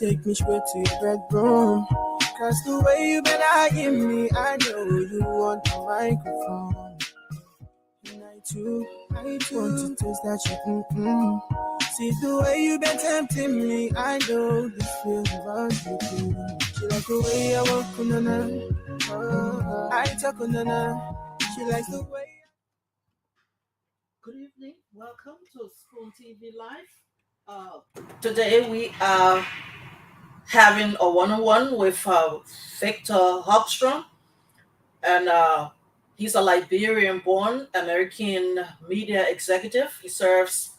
take me straight to your bedroom. Cause the way you been eyeing me, I know you want the microphone. And I too want to taste that shit. See the way you been tempting me, I know this feels about you too. She like the way I walk on her. I talk on her. She likes the way. Good evening. Welcome to Spoon TV Live. Today we are having a one-on-one with Victor Hogstrom, and he's a Liberian-born American media executive. He serves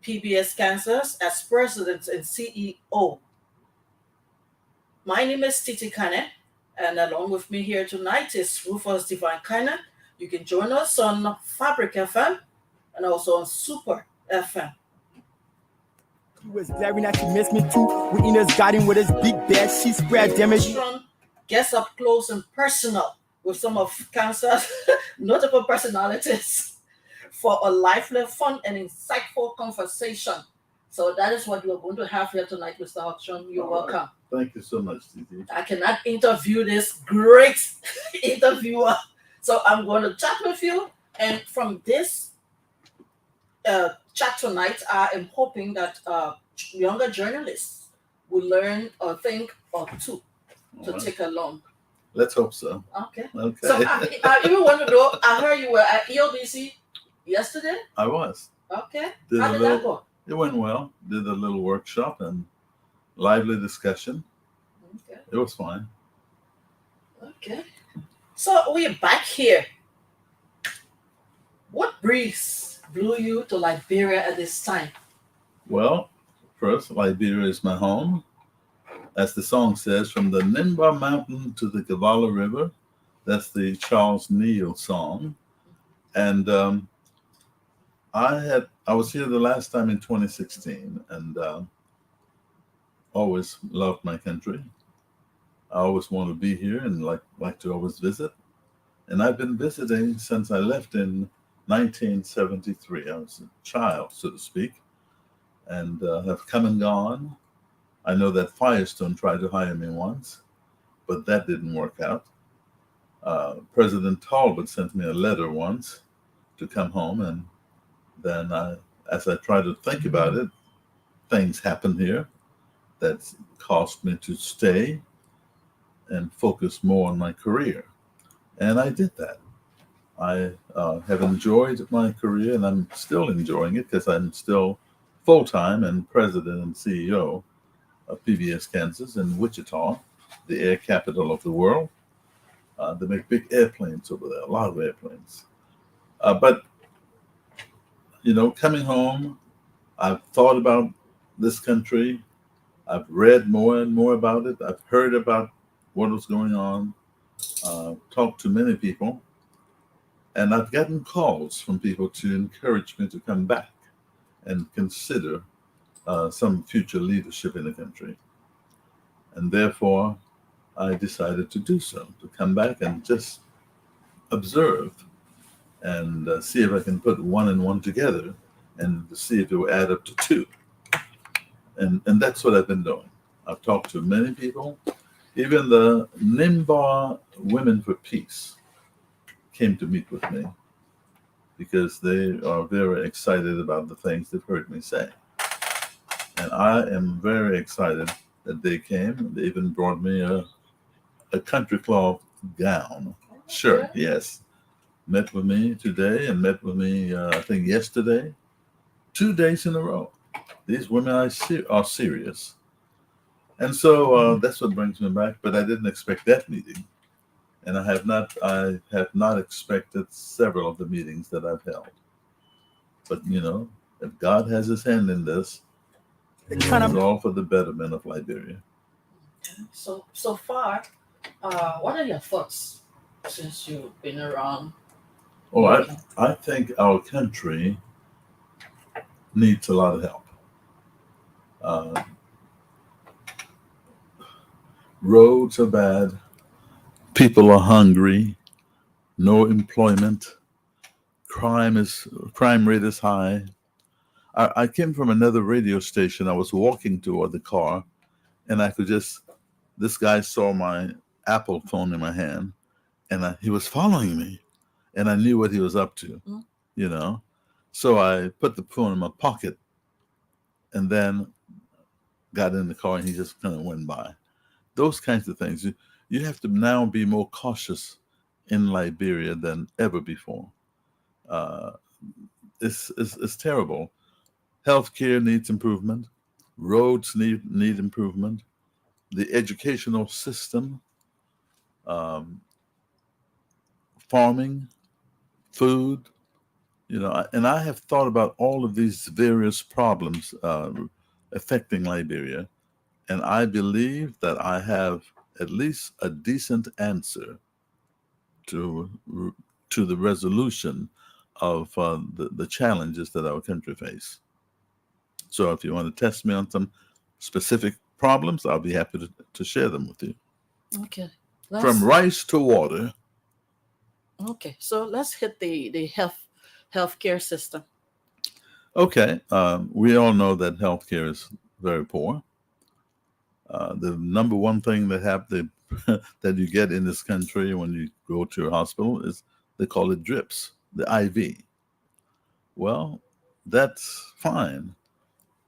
PBS Kansas as president and CEO. My name is Tetee Karneh, and along with me here tonight is Rufus Divine Karneh. You can join us on Fabric FM and also on Super FM. He was glaring at you, miss me too. Witness got him with his big bad she spread damage. Hogstrom gets up close and personal with some of Kansas' notable personalities for a lively, fun, and insightful conversation. So that is what we're going to have here tonight, Mr. Hogstrom. You're welcome. Thank you so much, Tetee. I cannot interview this great interviewer, so I'm going to chat with you. And from this chat tonight, I am hoping that younger journalists will learn a thing or two to take along. Let's hope so. Okay. Okay. So I even want to know, I heard you were at ELBC yesterday. I was. Okay. Did How a did little- that go? It went well. Did a little workshop and lively discussion. Okay. It was fine. Okay. So we're back here. What breeze blew you to Liberia at this time? Well, first, Liberia is my home. As the song says, from the Nimba Mountain to the Kavala River. That's the Charles Neal song. And I was here the last time in 2016, and always loved my country. I always want to be here and like to always visit. And I've been visiting since I left in 1973. I was a child, so to speak, and have come and gone. I know that Firestone tried to hire me once, but that didn't work out. President Talbot sent me a letter once to come home, and then as I tried to think about it, things happened here that caused me to stay and focus more on my career. And I did that. I have enjoyed my career, and I'm still enjoying it because I'm still full-time and president and CEO of PBS Kansas in Wichita, the air capital of the world. They make big airplanes over there, a lot of airplanes. But coming home, I've thought about this country. I've read more and more about it. I've heard about what was going on, talked to many people, and I've gotten calls from people to encourage me to come back and consider some future leadership in the country. And therefore, I decided to do so, to come back and just observe and see if I can put one and one together and see if it will add up to two. And that's what I've been doing. I've talked to many people. Even the Nimba Women for Peace came to meet with me because they are very excited about the things they've heard me say. And I am very excited that they came. They even brought me a country cloth gown, shirt, yes. Met with me today and met with me, I think, yesterday. 2 days in a row. These women are serious. And so that's what brings me back, but I didn't expect that meeting. And I have not expected several of the meetings that I've held. But, if God has his hand in this, it's all for the betterment of Liberia. So far, what are your thoughts since you've been around? Oh, I think our country needs a lot of help. Roads are bad. People are hungry. No employment. Crime rate is high. I came from another radio station. I was walking toward the car, and I could just. This guy saw my Apple phone in my hand, and he was following me, and I knew what he was up to, Mm. you know. So I put the phone in my pocket, and then got in the car, and he just kind of went by. Those kinds of things. You have to now be more cautious in Liberia than ever before. Uh, it's terrible. Healthcare needs improvement. Roads need improvement. The educational system, um, farming, food, and I have thought about all of these various problems affecting Liberia, and I believe that I have at least a decent answer to to the resolution of the challenges that our country face. So, if you want to test me on some specific problems, I'll be happy to share them with you. Okay. From Let's rice to water. okay. So let's hit the healthcare system. Okay, we all know that healthcare is very poor. The number one thing that you get in this country when you go to a hospital is they call it drips, the IV. Well, that's fine,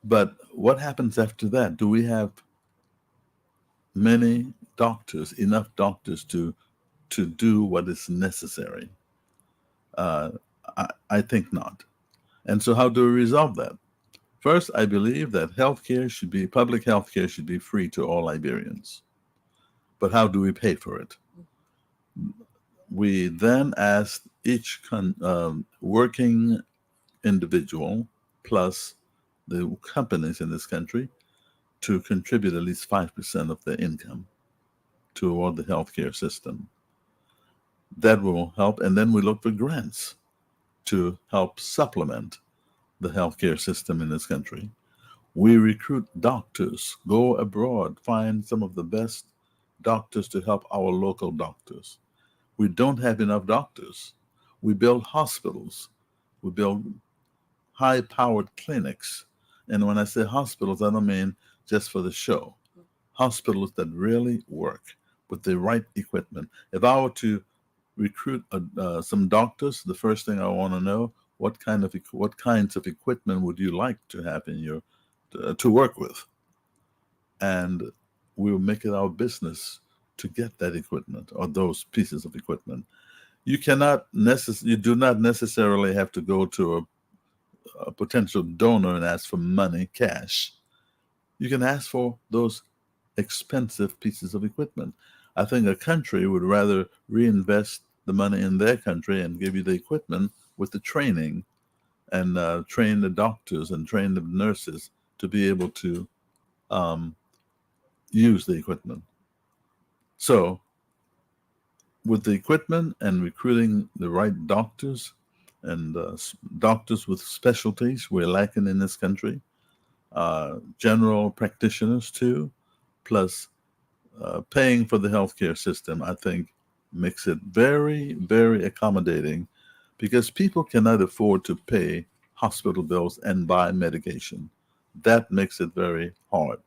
but what happens after that? Do we have many doctors, enough doctors to do what is necessary? Uh, I think not. And so, how do we resolve that? First, I believe that public healthcare should be free to all Liberians. But how do we pay for it? We then asked each working individual plus the companies in this country to contribute at least 5% of their income toward the healthcare system. That will help. And then we look for grants to help supplement the healthcare system in this country. We recruit doctors, go abroad, find some of the best doctors to help our local doctors. We don't have enough doctors. We build hospitals. We build high powered clinics. And when I say hospitals, I don't mean just for the show. Hospitals that really work with the right equipment. If I were to recruit some doctors, the first thing I want to know what kinds of equipment would you like to have in your to work with, and we'll make it our business to get that equipment or those pieces of equipment. You do not necessarily have to go to a potential donor and ask for money, cash. You can ask for those expensive pieces of equipment. I think a country would rather reinvest the money in their country and give you the equipment with the training and train the doctors and train the nurses to be able to um, use the equipment. So, with the equipment and recruiting the right doctors and doctors with specialties we're lacking in this country, general practitioners too, plus paying for the healthcare system, I think makes it very, very accommodating because people cannot afford to pay hospital bills and buy medication. That makes it very hard,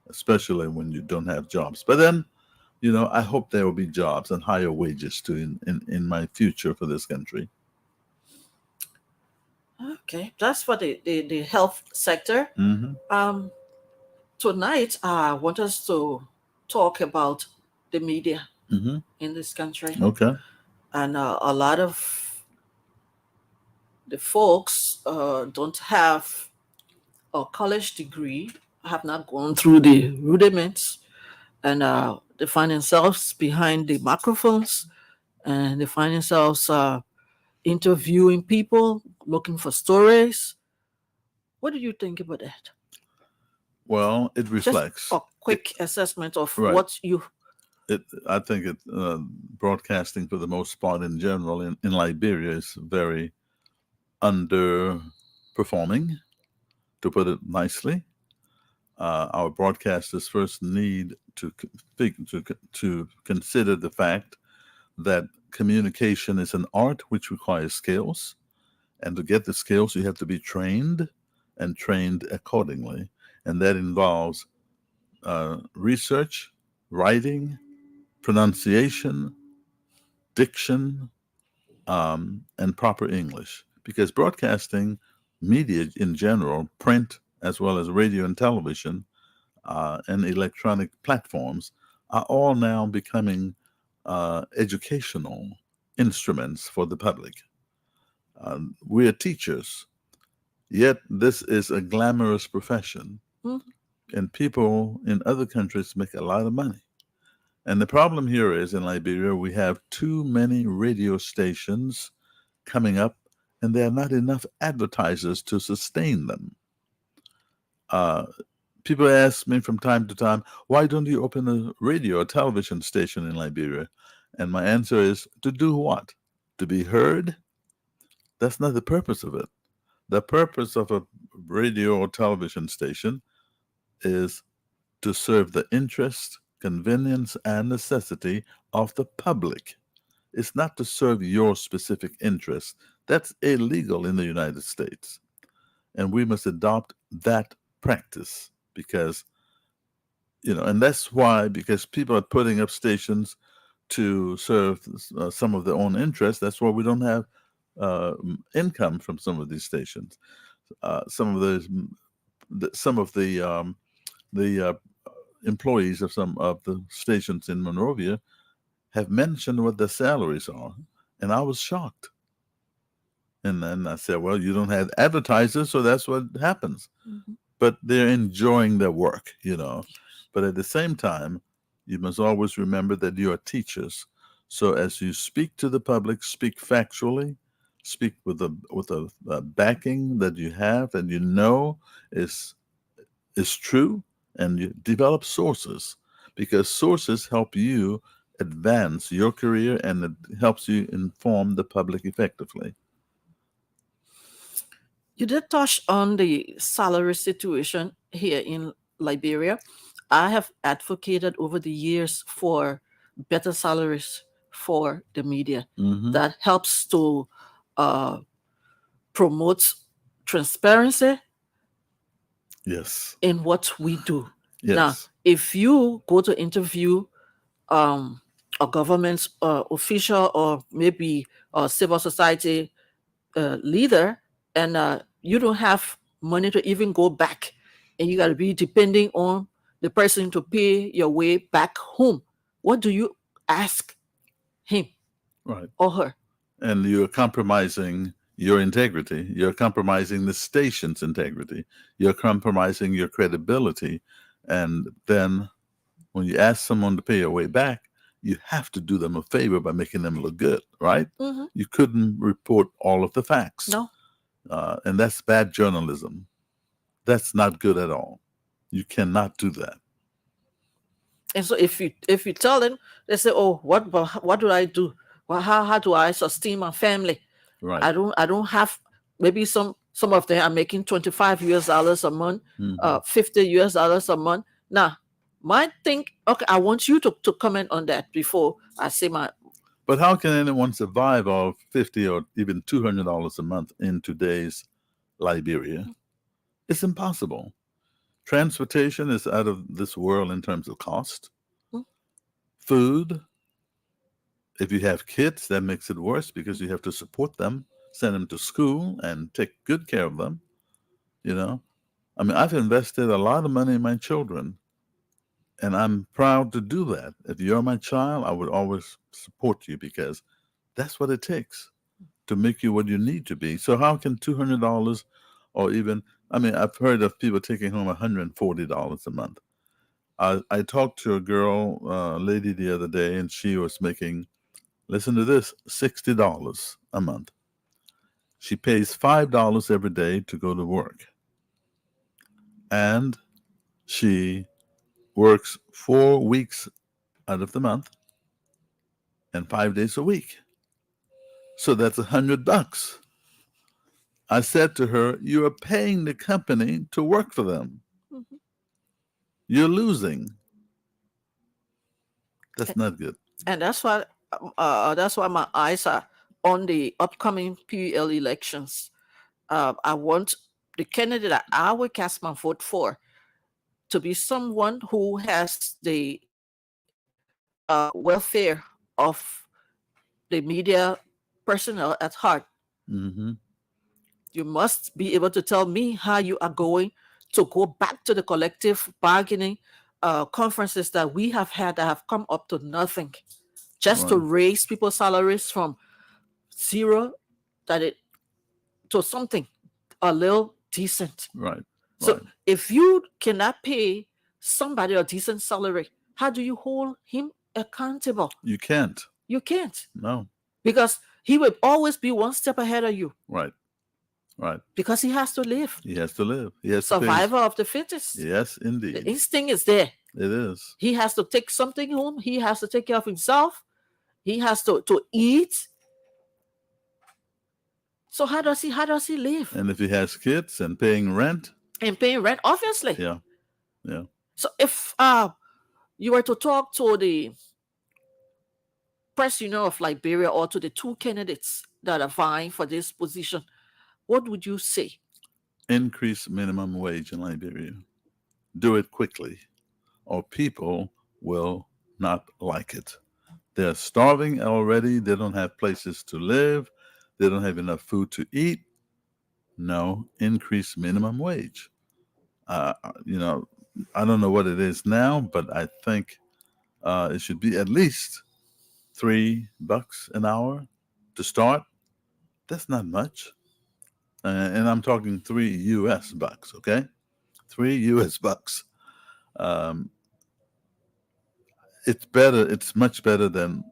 especially when you don't have jobs. But then, I hope there will be jobs and higher wages too in my future for this country. Okay, that's for the health sector. Hmm. Um, Tonight, I want us to talk about the media Hmm. in this country, Okay. and a lot of the folks don't have a college degree, have not gone through the rudiments, and they find themselves behind the microphones, and they find themselves interviewing people, looking for stories. What do you think about that? Well, it Just reflects. a quick assessment of Right. what you. I think broadcasting for the most part in general in Liberia is very underperforming, to put it nicely. Our broadcasters first need to consider the fact that communication is an art which requires skills, and to get the skills, you have to be trained and trained accordingly, and that involves research, writing, pronunciation, diction, and proper English. Because broadcasting media in general, print as well as radio and television, and electronic platforms, are all now becoming educational instruments for the public. We are teachers, yet this is a glamorous profession, and people in other countries make a lot of money. And the problem here is in Liberia, we have too many radio stations coming up, and there are not enough advertisers to sustain them. People ask me from time to time, why don't you open a radio or television station in Liberia? And my answer is, to do what? To be heard? That's not the purpose of it. The purpose of a radio or television station is to serve the interest, convenience, and necessity of the public. It's not to serve your specific interest. That's illegal in the United States. And we must adopt that practice because, and that's why, because people are putting up stations to serve some of their own interests. That's why we don't have income from some of these stations. Some of the employees of some of the stations in Monrovia have mentioned what their salaries are, and I was shocked. And then I said, well, you don't have advertisers, so that's what happens. Mm-hmm. But they're enjoying their work, But at the same time, you must always remember that you are teachers. So as you speak to the public, speak factually, speak with a backing that you have and is true, and you develop sources, because sources help you advance your career and it helps you inform the public effectively. You did touch on the salary situation here in Liberia. I have advocated over the years for better salaries for the media. Mm-hmm. That helps to promote transparency. Yes. In what we do. Yes. Now, if you go to interview a government official or maybe a civil society leader, and you don't have money to even go back, and you got to be depending on the person to pay your way back home, what do you ask him, right, or her? And you're compromising your integrity. You're compromising the station's integrity. You're compromising your credibility. And then when you ask someone to pay your way back, you have to do them a favor by making them look good, right? Mm-hmm. You couldn't report all of the facts. No. And that's bad journalism. That's not good at all. You cannot do that. And so if you tell them, they say, oh, what do I do? Well, how do I sustain my family? Right. I don't have, maybe some of them are making $25 a month, mm-hmm. $50 a month. Now, might think, okay, I want you to comment on that before I say my. But how can anyone survive off $50 or even $200 a month in today's Liberia? It's impossible. Transportation is out of this world in terms of cost. Mm-hmm. Food. If you have kids, that makes it worse because you have to support them, send them to school, and take good care of them. I mean, I've invested a lot of money in my children, and I'm proud to do that. If you're my child, I would always support you because that's what it takes to make you what you need to be. So how can $200 or even, I've heard of people taking home $140 a month. I talked to a lady the other day, and she was making, listen to this, $60 a month. She pays $5 every day to go to work. And she works 4 weeks out of the month and 5 days a week. So that's $100. I said to her, you are paying the company to work for them. Mm-hmm. You're losing. That's not good. And that's why my eyes are on the upcoming PUL elections. I want the candidate that I will cast my vote for to be someone who has the welfare of the media personnel at heart, Mm-hmm. you must be able to tell me how you are going to go back to the collective bargaining conferences that we have had that have come up to nothing, just to Right. raise people's salaries from zero that it to something a little decent. Right. So Right. if you cannot pay somebody a decent salary, how do you hold him accountable? You can't. You can't, No. because he will always be one step ahead of you, Right. Right. because he has to live. He has to live. He has to pay. Survival of the fittest. Yes, The indeed. instinct is there. It is. He has to take something home. He has to take care of himself. He has to eat. So how does he live? And if he has kids and paying rent, And paying rent, obviously. yeah. Yeah. So if you were to talk to the press union of Liberia or to the two candidates that are vying for this position, what would you say? Increase minimum wage in Liberia. Do it quickly, or people will not like it. They're starving already. They don't have places to live. They don't have enough food to eat. No, increase minimum wage. Uh, you know, I don't know what it is now, but I think it should be at least $3 an hour to start. That's not much. And I'm talking 3 US bucks, okay? 3 US bucks. Um, it's better. It's much better than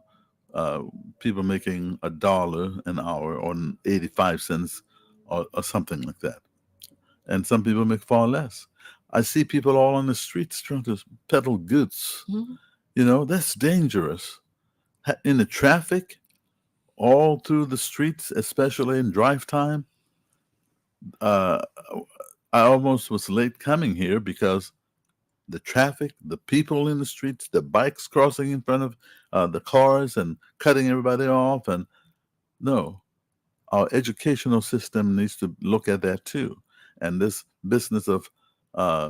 uh, people making $1 an hour or 85 cents or something like that. And some people make far less. I see people all on the streets trying to peddle goods. Mhm. You know, that's dangerous. In the traffic, all through the streets, especially in drive time. Uh, I almost was late coming here because the traffic, the people in the streets, the bikes crossing in front of the cars and cutting everybody off. And no, our educational system needs to look at that too. And this business of uh,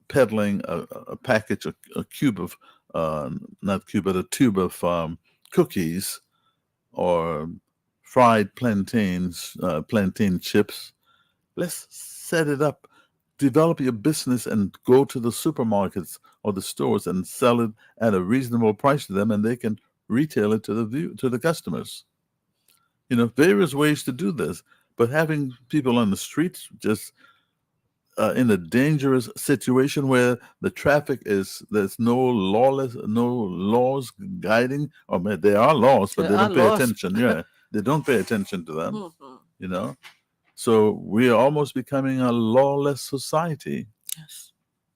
peddling a package, a cube of, not cube, but a tube of cookies or fried plantains, plantain chips. Let's set it up. Develop your business and go to the supermarkets or the stores and sell it at a reasonable price to them, and they can retail it to the customers. You know, various ways to do this, but having people on the streets just in a dangerous situation where the traffic there's no laws guiding, or there are laws, but There they are don't pay laws. attention. Yeah, they don't pay attention to them. Mhm. You know, so we are almost becoming a lawless society. Yes,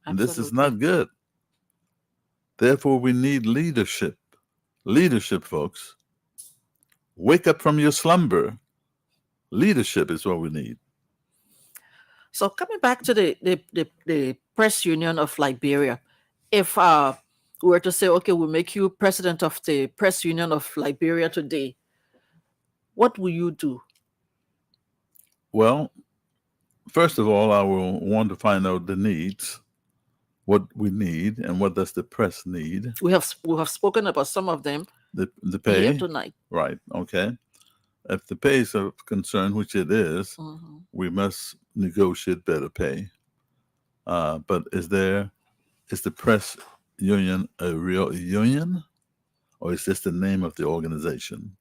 And this is absolutely. not good. Therefore, we need leadership. Leadership, folks. Wake up from your slumber. Leadership is what we need. So coming back to the press union of Liberia, if we were to say, okay, we'll make you president of the press union of Liberia today, what will you do? Well, first of all, I will want to find out the needs, what we need, and what does the press need. We have spoken about some of them The here pay, tonight. right? Okay. If the pay is of concern, which it is, Mhm. we must negotiate better pay. But is the press union a real union, or is this the name of the organization?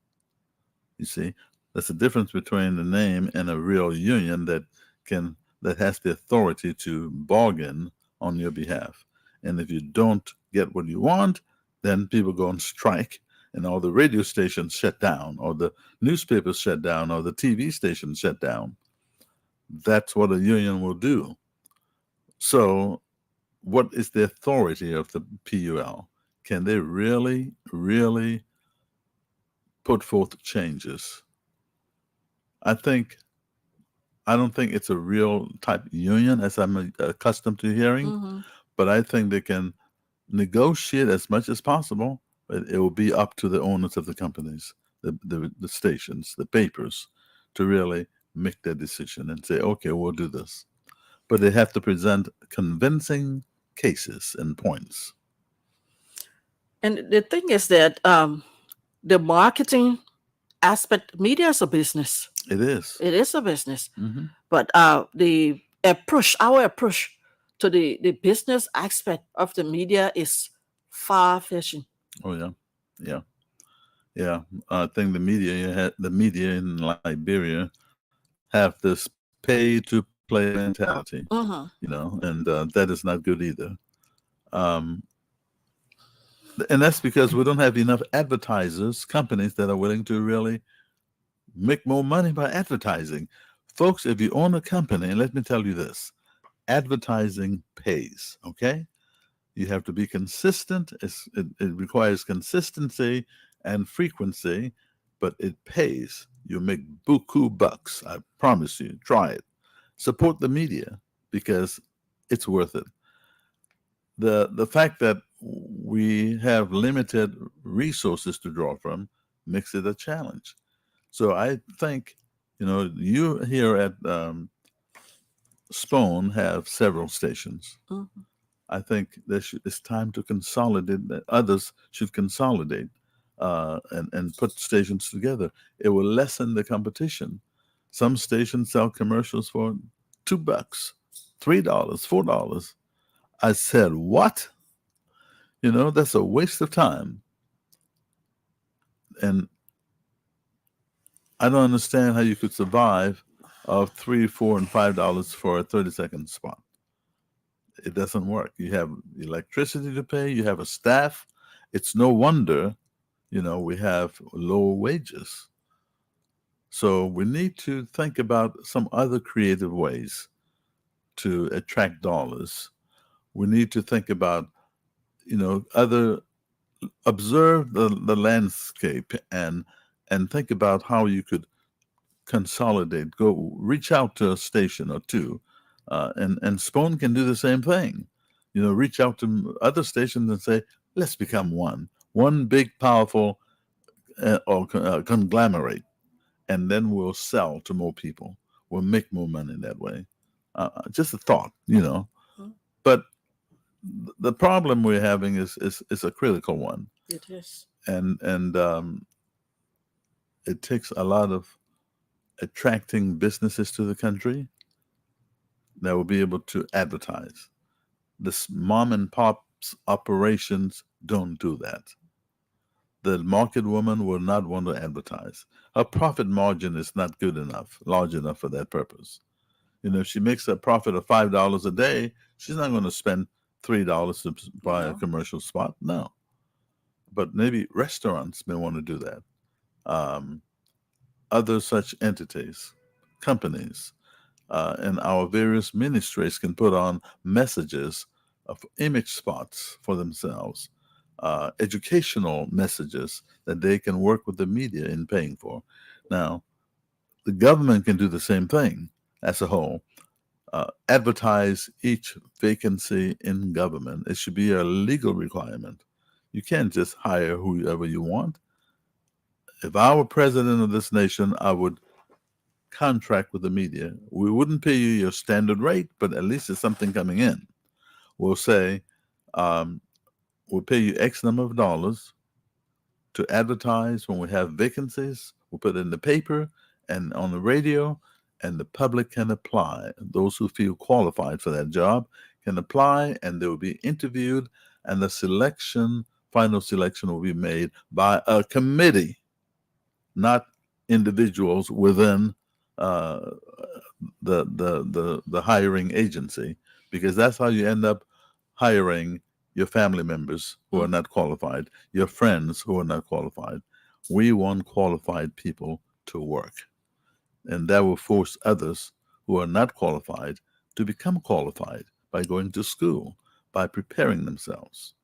You see, there's a difference between the name and a real union that has the authority to bargain on your behalf. And if you don't get what you want, then people go on strike, and all the radio stations shut down, or the newspapers shut down, or the TV stations shut down. That's what a union will do. So, what is the authority of the PUL? Can they really, really put forth changes? I don't think it's a real type union as I'm accustomed to hearing, Mhm. but I think they can negotiate as much as possible. But it will be up to the owners of the companies, the stations, the papers, to really make their decision and say, okay, we'll do this. But they have to present convincing cases and points. And the thing is that the marketing aspect, media is a business. It is. It is a business. Hmm. But our approach to the business aspect of the media is far fetching. Oh yeah, yeah, yeah. I think the media in Liberia have this pay-to-play mentality, Uh-huh. and that is not good either. Um, and that's because we don't have enough advertisers, companies that are willing to really make more money by advertising. Folks, if you own a company, and let me tell you this, advertising pays, okay? You have to be consistent. It requires consistency and frequency, but it pays. You make buku bucks. I promise you. Try it. Support the media because it's worth it. The fact that we have limited resources to draw from makes it a challenge. So I think, you here at Spohn have several stations. Mhm. I think it's time to consolidate. That others should consolidate and put stations together. It will lessen the competition. Some stations sell commercials for $2, $3, $4. I said, what? That's a waste of time. And I don't understand how you could survive of $3, $4, and $5 for a 30-second spot. It doesn't work. You have electricity to pay. You have a staff. It's no wonder, we have low wages. So we need to think about some other creative ways to attract dollars. We need to think about, other observe the landscape and think about how you could consolidate. Go reach out to a station or two, and Spohn can do the same thing. Reach out to other stations and say, let's become one big powerful conglomerate, and then we'll sell to more people. We'll make more money that way. Just a thought. Mhm. But the problem we're having is a critical one, It is. and it takes a lot of attracting businesses to the country that will be able to advertise. This mom and pop's operations don't do that. The market woman will not want to advertise. Her profit margin is not good enough, large enough for that purpose. If she makes a profit of $5 a day, she's not going to spend $3 to buy a No. commercial spot. No. But maybe restaurants may want to do that. Um, Other such entities, companies, and our various ministries can put on messages of image spots for themselves, educational messages that they can work with the media in paying for. Now, the government can do the same thing as a whole. Advertise each vacancy in government. It should be a legal requirement. You can't just hire whoever you want. If I were president of this nation, I would contract with the media. We wouldn't pay you your standard rate, but at least there's something coming in. We'll say, um, we'll pay you X number of dollars to advertise when we have vacancies. We'll put it in the paper and on the radio, and the public can apply. Those who feel qualified for that job can apply, and they will be interviewed, and the final selection will be made by a committee, not individuals within uh, the hiring agency, because that's how you end up hiring your family members who are not qualified, your friends who are not qualified. We want qualified people to work, and that will force others who are not qualified to become qualified by going to school, by preparing themselves.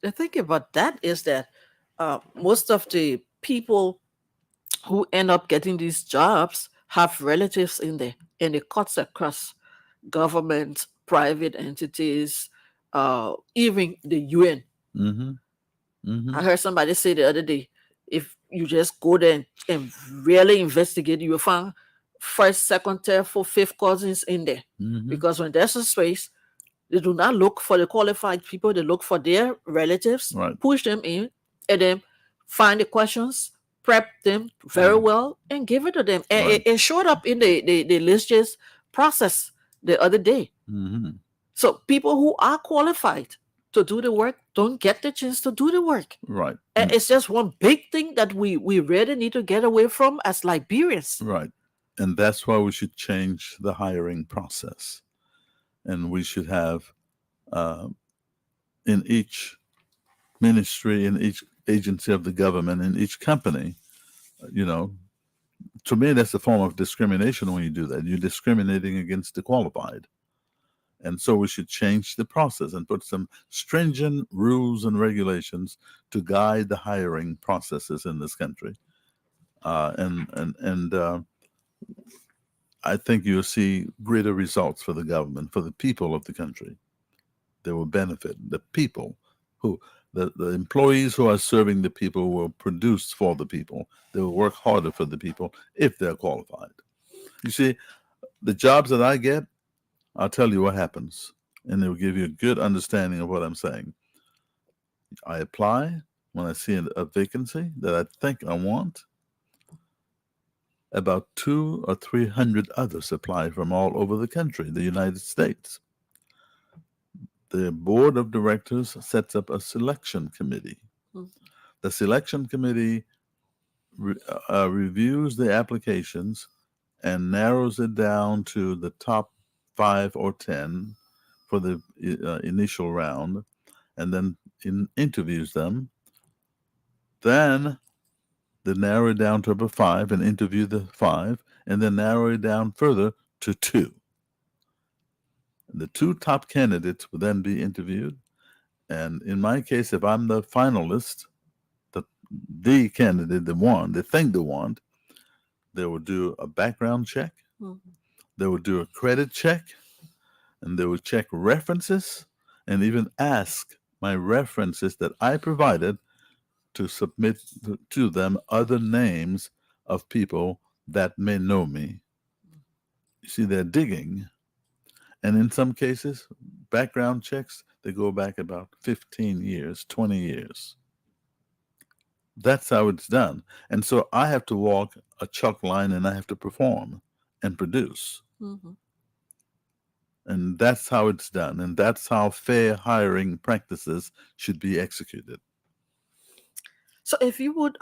The thing about that is that most of the people who end up getting these jobs have relatives in there, and it cuts across government, private entities, even the UN. Mm-hmm. Mm-hmm. I heard somebody say the other day, if you just go there and really investigate, you'll find first, second, third, fourth, fifth cousins in there. Mm-hmm. Because when there's a space, They do not look for the qualified people. They look for their relatives, Right. push them in, and then find the questions, prep them very well, and give it to them. And Right. it showed up in the lists process the other day. Mm-hmm. So people who are qualified to do the work don't get the chance to do the work. Right. And it's just one big thing that we really need to get away from as Liberians. Right. And that's why we should change the hiring process. And we should have in each ministry, in each agency of the government, in each company, you know, to me, that's a form of discrimination when you do that. You're discriminating against the qualified. And so we should change the process and put some stringent rules and regulations to guide the hiring processes in this country. And I think you'll see greater results for the government, for the people of the country. They will benefit. The people who, the employees who are serving the people will produce for the people. They will work harder for the people if they're qualified. You see, the jobs that I get, I'll tell you what happens, and it will give you a good understanding of what I'm saying. I apply when I see a vacancy that I think I want. About 200 or 300 others apply from all over the country, the United States. The board of directors sets up a selection committee. The selection committee reviews the applications and narrows it down to the top 5 or 10 for the initial round, and then interviews them. Then they narrow it down to about 5 and interview the 5, and then narrow it down further to 2. The 2 top candidates will then be interviewed. And in my case, if I'm the finalist, the candidate they think they want, they will do a background check. Mm-hmm. They will do a credit check, and they will check references and even ask my references that I provided to submit to them other names of people that may know me. You see, they're digging. And in some cases, background checks, they go back about 15 years, 20 years. That's how it's done. And so I have to walk a chalk line, and I have to perform and produce. Mm-hmm. And that's how it's done. And that's how fair hiring practices should be executed. So if you would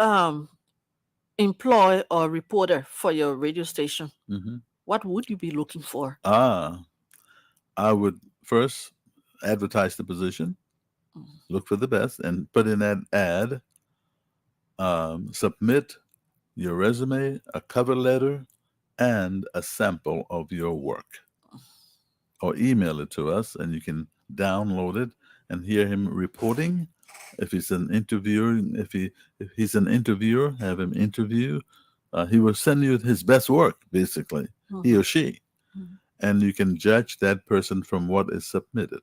employ a reporter for your radio station, mm-hmm. what would you be looking for? I would first advertise the position, look for the best, and put in that ad, submit your resume, a cover letter, and a sample of your work. Or email it to us, and you can download it and hear him reporting. If he's an interviewer, if he's an interviewer, have him interview. He will send you his best work, basically, mm-hmm. he or she. Mm-hmm. And you can judge that person from what is submitted,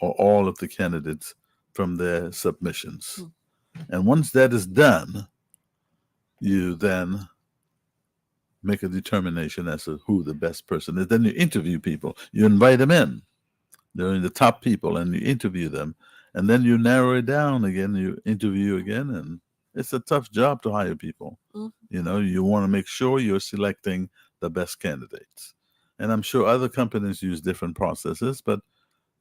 or all of the candidates from their submissions. Mm-hmm. And once that is done, you then make a determination as to who the best person is. Then you interview people. You invite them in. They're the top people, and you interview them. And then you narrow it down again. You interview again, and it's a tough job to hire people. Mm-hmm. You know, you want to make sure you're selecting the best candidates. And I'm sure other companies use different processes, but,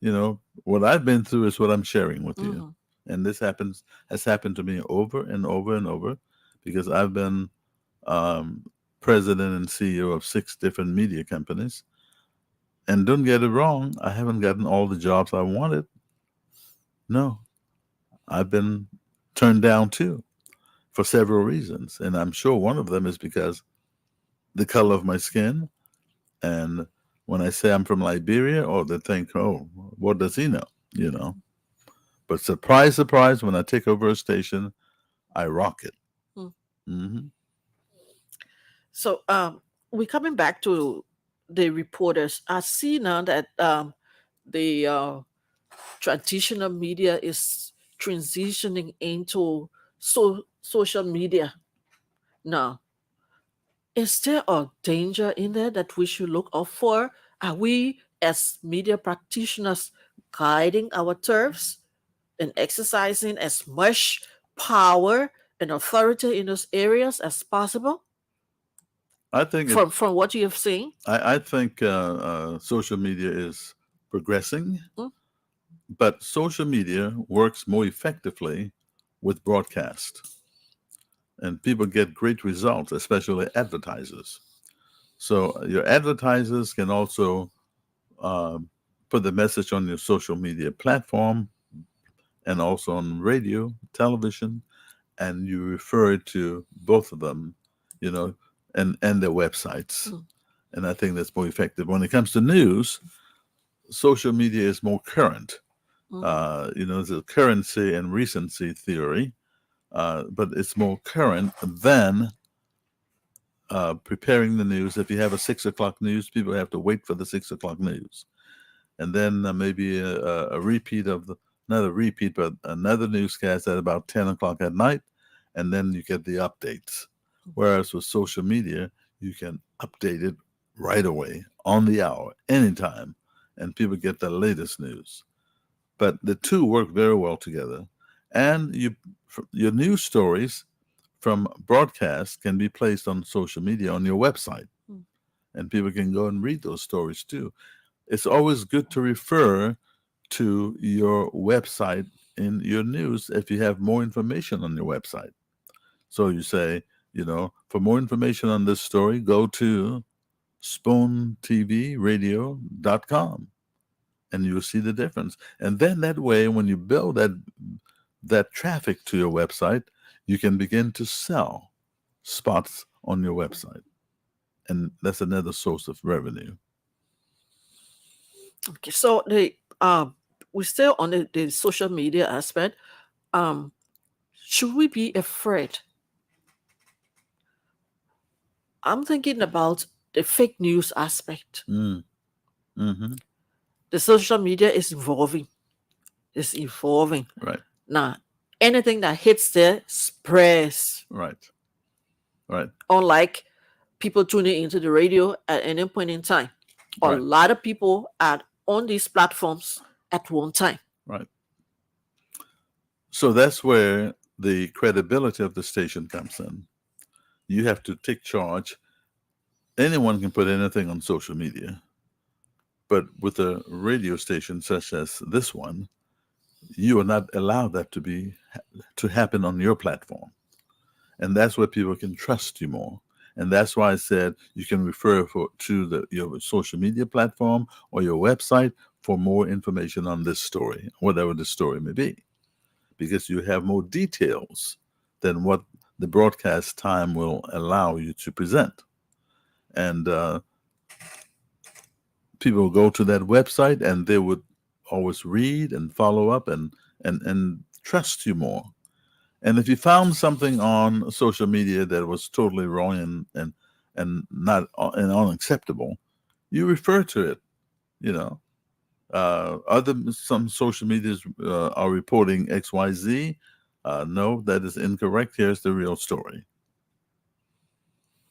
you know, what I've been through is what I'm sharing with mm-hmm. you. And this has happened to me over and over and over, because I've been president and CEO of 6 different media companies. And don't get it wrong, I haven't gotten all the jobs I wanted. No, I've been turned down too, for several reasons. And I'm sure one of them is because the color of my skin. And when I say I'm from Liberia, they think, oh, what does he know? You know. But surprise, surprise, when I take over a station, I rock it. Mm-hmm. So we're coming back to the reporters. I see now that the traditional media is transitioning into social media now. Is there a danger in there that we should look out for? Are we, as media practitioners, guiding our turfs and exercising as much power and authority in those areas as possible I think from what you have seen? I think social media is progressing, Mm. but social media works more effectively with broadcast, and people get great results, especially advertisers. So your advertisers can also uh, put the message on your social media platform and also on radio, television, and you refer to both of them, you know, and their websites. Mm. And I think that's more effective. When it comes to news, social media is more current. Mm. There's a currency and recency theory, but it's more current than preparing the news. If you have a 6 o'clock news, people have to wait for the 6 o'clock news. And then maybe a repeat of not a repeat, but another newscast at about 10 o'clock at night. And then you get the updates. Whereas with social media, you can update it right away, on the hour, anytime, and people get the latest news. But the two work very well together. And your news stories from broadcast can be placed on social media on your website, Mm. and people can go and read those stories too. It's always good to refer to your website in your news if you have more information on your website. So you say, for more information on this story, go to spoontvradio.com, and you'll see the difference. And then that way, when you build that traffic to your website, you can begin to sell spots on your website. And that's another source of revenue. Okay, so we're still on the social media aspect. Should we be afraid? I'm thinking about the fake news aspect. Mm-hmm. The social media is evolving. It's evolving. Right. Now, anything that hits there spreads. Right. Right. Unlike people tuning into the radio at any point in time. A Right. lot of people are on these platforms at one time. Right. So that's where the credibility of the station comes in. You have to take charge. Anyone can put anything on social media, but with a radio station such as this one, you are not allowed that to happen on your platform, and that's where people can trust you more. And that's why I said you can refer to your social media platform or your website for more information on this story, whatever the story may be, because you have more details than what the broadcast time will allow you to present. And people will go to that website and they would always read and follow up and trust you more. And if you found something on social media that was totally wrong and not and unacceptable, you refer to it. Some social medias are reporting XYZ. No, that is incorrect. Here's the real story.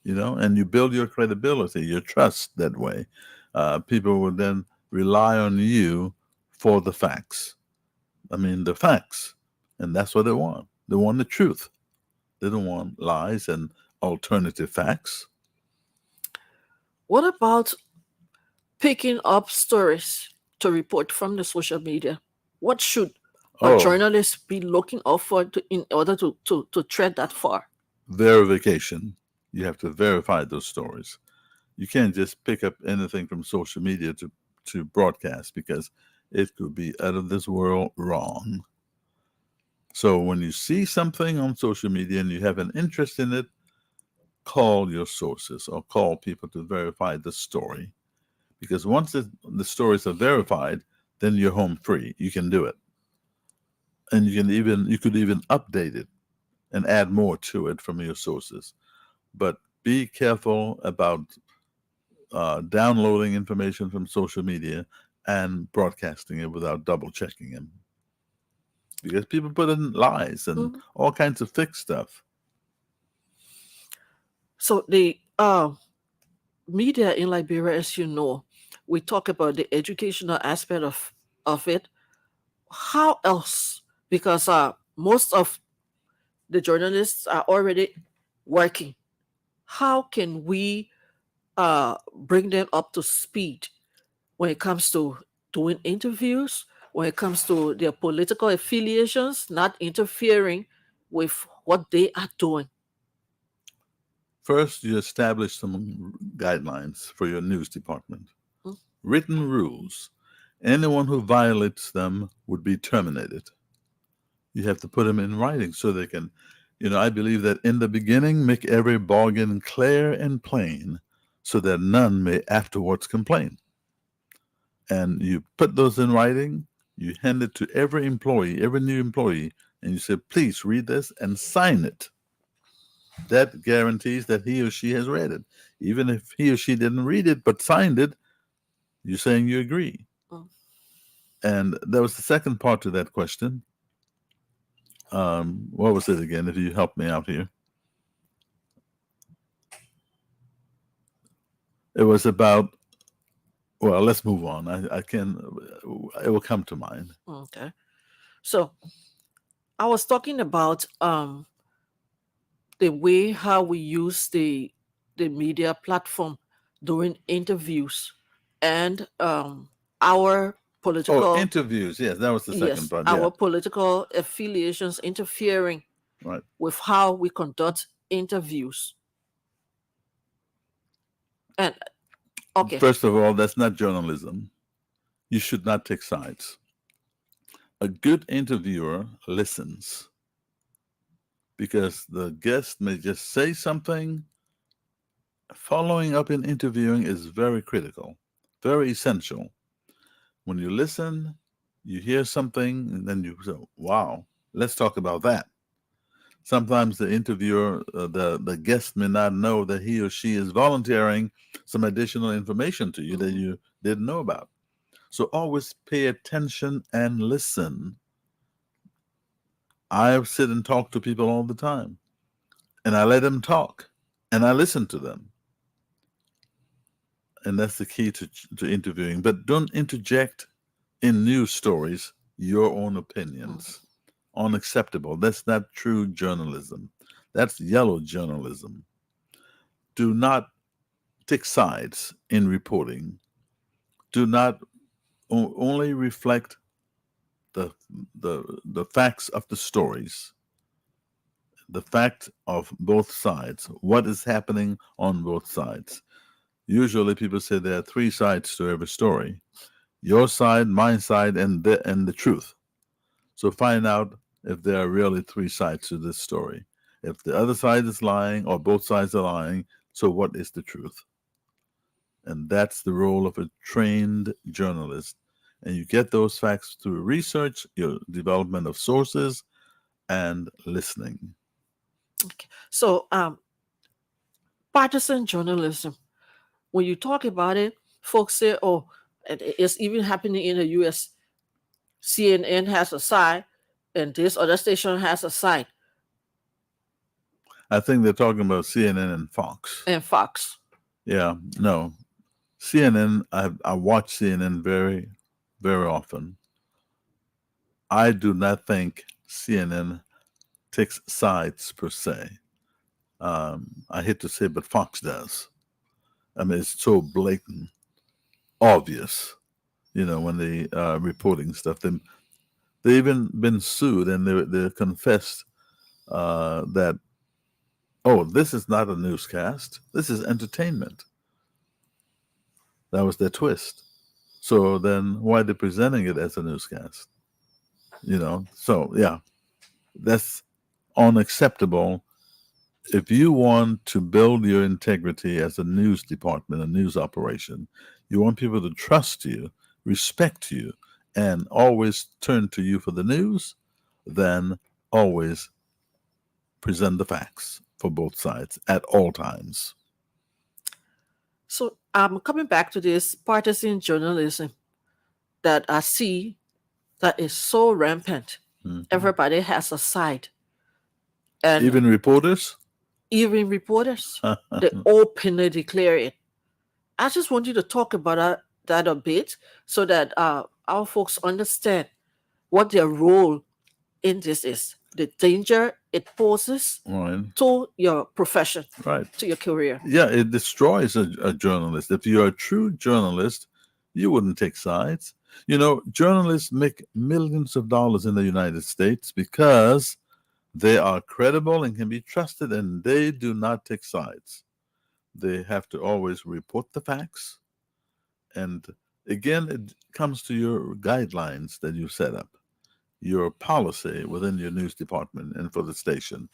And you build your credibility, your trust that way. People will then rely on you for the facts. I mean, the facts. And that's what they want. They want the truth. They don't want lies and alternative facts. What about picking up stories to report from the social media? What should a journalist be looking out for in order to tread that far? Verification. You have to verify those stories. You can't just pick up anything from social media to broadcast, because it could be out of this world wrong. So when you see something on social media and you have an interest in it, call your sources or call people to verify the story. Because once the stories are verified, then you're home free. You can do it. And you could even update it and add more to it from your sources. But be careful about downloading information from social media and broadcasting it without double checking them. Because people put in lies and all kinds of fake stuff. So the media in Liberia, as you know, we talk about the educational aspect of it, how else? Because most of the journalists are already working. How can we bring them up to speed when it comes to doing interviews, when it comes to their political affiliations, not interfering with what they are doing? First, you establish some guidelines for your news department. Mm. Written rules. Anyone who violates them would be terminated. You have to put them in writing so they can, I believe that in the beginning, make every bargain clear and plain so that none may afterwards complain. And you put those in writing, you hand it to every employee, every new employee, and you say, please read this and sign it. That guarantees that he or she has read it. Even if he or she didn't read it but signed it, you're saying you agree. Mm. And there was the second part to that question. What was it again? If you help me out here, it was about. Well, let's move on. I can. It will come to mind. Okay. So I was talking about the way how we use the media platform during interviews and our Oh, political, interviews. Yes, that was the second yes, part. Yeah, our political affiliations interfering right. with how we conduct interviews. And okay, First of all, that's not journalism. You should not take sides. A good interviewer listens because the guest may just say something. Following up in interviewing is very critical, very essential. When you listen, you hear something, and then you say, wow, let's talk about that. Sometimes the interviewer, the guest may not know that he or she is volunteering some additional information to you that you didn't know about. So always pay attention and listen. I sit and talk to people all the time, and I let them talk, and I listen to them. And that's the key to interviewing. But don't interject in news stories your own opinions. Unacceptable. That's not true journalism. That's yellow journalism. Do not take sides in reporting. Do not only reflect the, the facts of the stories, the fact of both sides, what is happening on both sides. Usually people say there are three sides to every story: your side, my side, and the truth. So find out if there are really three sides to this story. If the other side is lying or both sides are lying, so what is the truth? And that's the role of a trained journalist. And you get those facts through research, your development of sources, and listening. okay. So partisan journalism. When you talk about it, folks say, "Oh, it's even happening in the U.S. CNN has a side, and this other station has a side, I think they're talking about CNN and Fox. and Fox." Yeah, no. CNN, I watch CNN very, very often. I do not think CNN takes sides per se. I hate to say, but Fox does. I mean, it's so blatant, obvious. When they reporting stuff, they even been sued and they confessed that, oh, this is not a newscast. This is entertainment. That was their twist. So then, why are they presenting it as a newscast? So yeah, that's unacceptable. If you want to build your integrity as a news department, a news operation, you want people to trust you, respect you, and always turn to you for the news, then always present the facts for both sides at all times. So I'm coming back to this partisan journalism that I see that is so rampant. Mhm. Everybody has a side, and Even reporters? even reporters, they openly declare it. I just want you to talk about that a bit so that our folks understand what their role in this is, the danger it poses Right. to your profession, Right. to your career. Yeah, it destroys a journalist. If you're a true journalist, you wouldn't take sides. You know, journalists make millions of dollars in the United States because they are credible and can be trusted, and they do not take sides. They have to always report the facts. And again, it comes to your guidelines that you set up, your policy within your news department and for the station.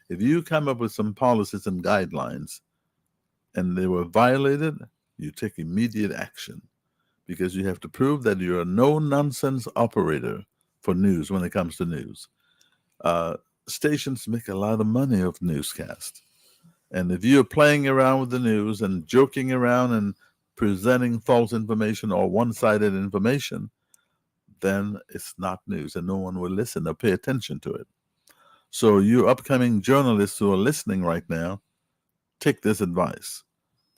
If you come up with some policies and guidelines and they were violated, you take immediate action because you have to prove that you're a no nonsense operator for news when it comes to news. Uh, Stations make a lot of money off newscast. And if you're playing around with the news and joking around and presenting false information or one sided information, then it's not news and no one will listen or pay attention to it. So, you upcoming journalists who are listening right now, take this advice.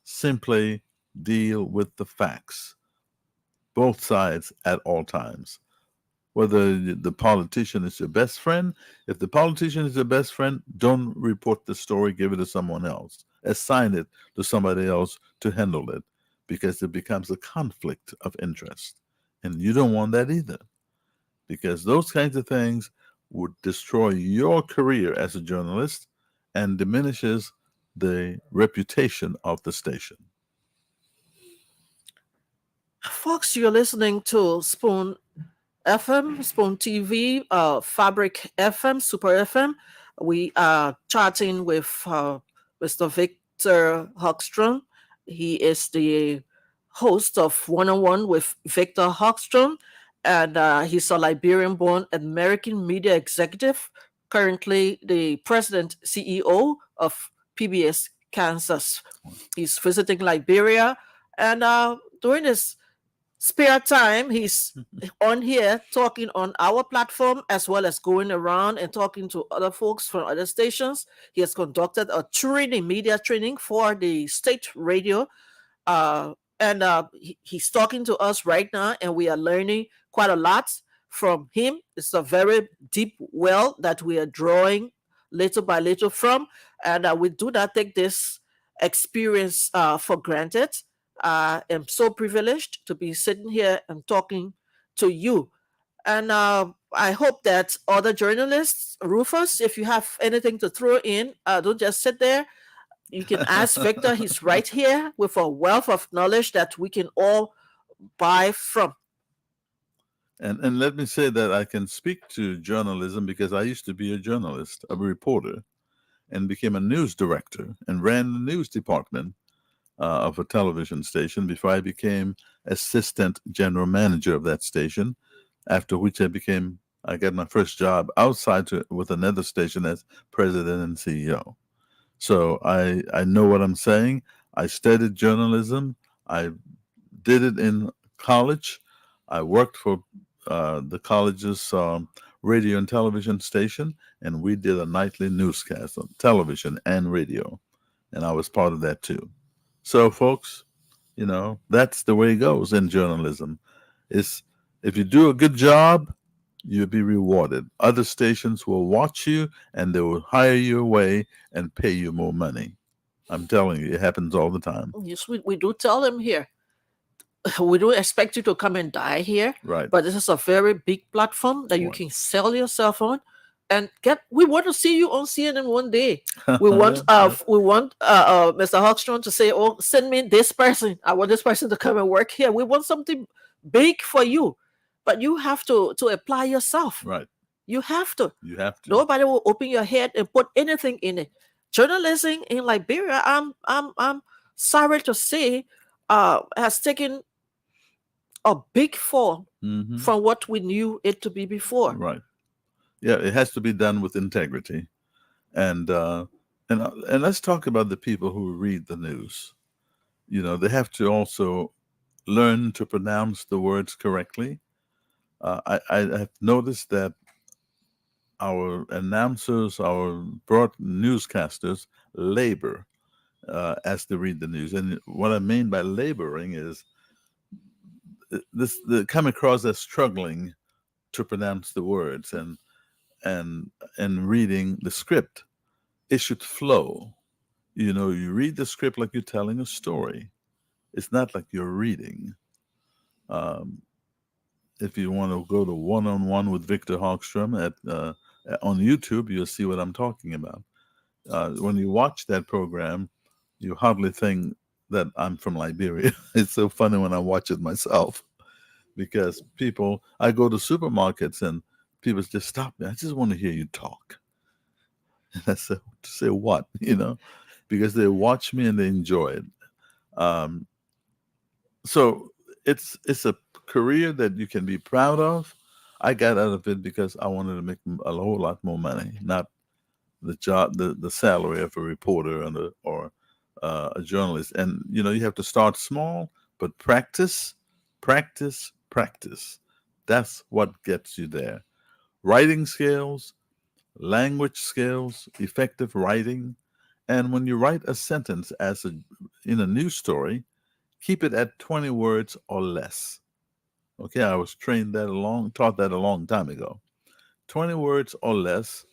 Simply deal with the facts, both sides at all times. Whether the politician is your best friend, if the politician is your best friend, don't report the story, give it to someone else. Assign it to somebody else to handle it because it becomes a conflict of interest. And you don't want that either because those kinds of things would destroy your career as a journalist and diminishes the reputation of the station. Folks, you're listening to Spoon FM, Spoon TV, Fabric FM, Super FM. We are chatting with Mr. Victor Hogstrom. He is the host of One on One with Victor Hogstrom, and he's a Liberian born American media executive, currently the president CEO of PBS Kansas. He's visiting Liberia, and during his spare time, he's on here talking on our platform as well as going around and talking to other folks from other stations. He has conducted a training, media training for the state radio. He's talking to us right now, and we are learning quite a lot from him. It's a very deep well that we are drawing little by little from, and we do not take this experience for granted. I am so privileged to be sitting here and talking to you. And I hope that other journalists, Rufus, if you have anything to throw in, don't just sit there. You can ask Victor. He's right here with a wealth of knowledge that we can all buy from. And let me say that I can speak to journalism because I used to be a journalist, a reporter, and became a news director and ran the news department of a television station before I became assistant general manager of that station, after which I got my first job outside with another station as president and CEO. So I know what I'm saying. I studied journalism. I did it in college. I worked for the college's radio and television station, and we did a nightly newscast on television and radio, and I was part of that too. So, folks, that's the way it goes in journalism. It's if you do a good job, you'll be rewarded. Other stations will watch you, and they will hire you away and pay you more money. I'm telling you, it happens all the time. Yes, we do tell them here. We don't expect you to come and die here, Right. but this is a very big platform that you Right. can sell yourself on and get. We want to see you on CNN one day. We want Mr. Hogstrom to say, "Oh, send me this person. I want this person to come and work here." We want something big for you, but you have to apply yourself. Right. You have to. You have to. Nobody will open your head and put anything in it. Journalism in Liberia, I'm sorry to say, has taken a big fall from what we knew it to be before. Right. Yeah, it has to be done with integrity, and let's talk about the people who read the news. They have to also learn to pronounce the words correctly. I have noticed that our announcers, our broad newscasters, labor as they read the news, and what I mean by laboring is they come across as struggling to pronounce the words, and and reading the script. It should flow. You know, you read the script like you're telling a story. It's not like you're reading. Um, if you want to go to One on One with Victor Hogstrom on YouTube, you'll see what I'm talking about. When you watch that program, you hardly think that I'm from Liberia. It's so funny when I watch it myself because I go to supermarkets and people just stop me. I just want to hear you talk. And I said, to say what, because they watch me and they enjoy it. Um, so it's a career that you can be proud of. I got out of it because I wanted to make a whole lot more money, not the job, the salary of a reporter or a journalist. And you have to start small, but practice, practice, practice. That's what gets you there. Writing skills, language skills, effective writing, and when you write a sentence in a news story, keep it at 20 words or less. Okay, I was taught that a long time ago. 20 words or less.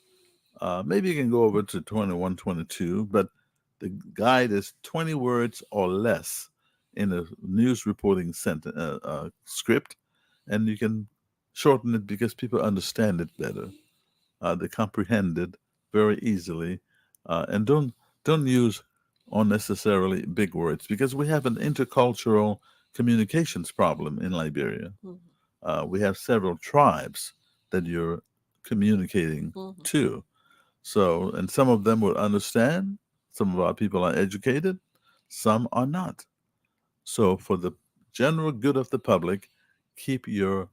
Maybe you can go over to 21, 22, but the guide is 20 words or less in a news reporting script, and you can shorten it because people understand it better. They comprehend it very easily, and don't use unnecessarily big words because we have an intercultural communications problem in Liberia. Mhm. We have several tribes that you're communicating Mhm. to. So, and some of them will understand. Some of our people are educated. Some are not. So, for the general good of the public, keep your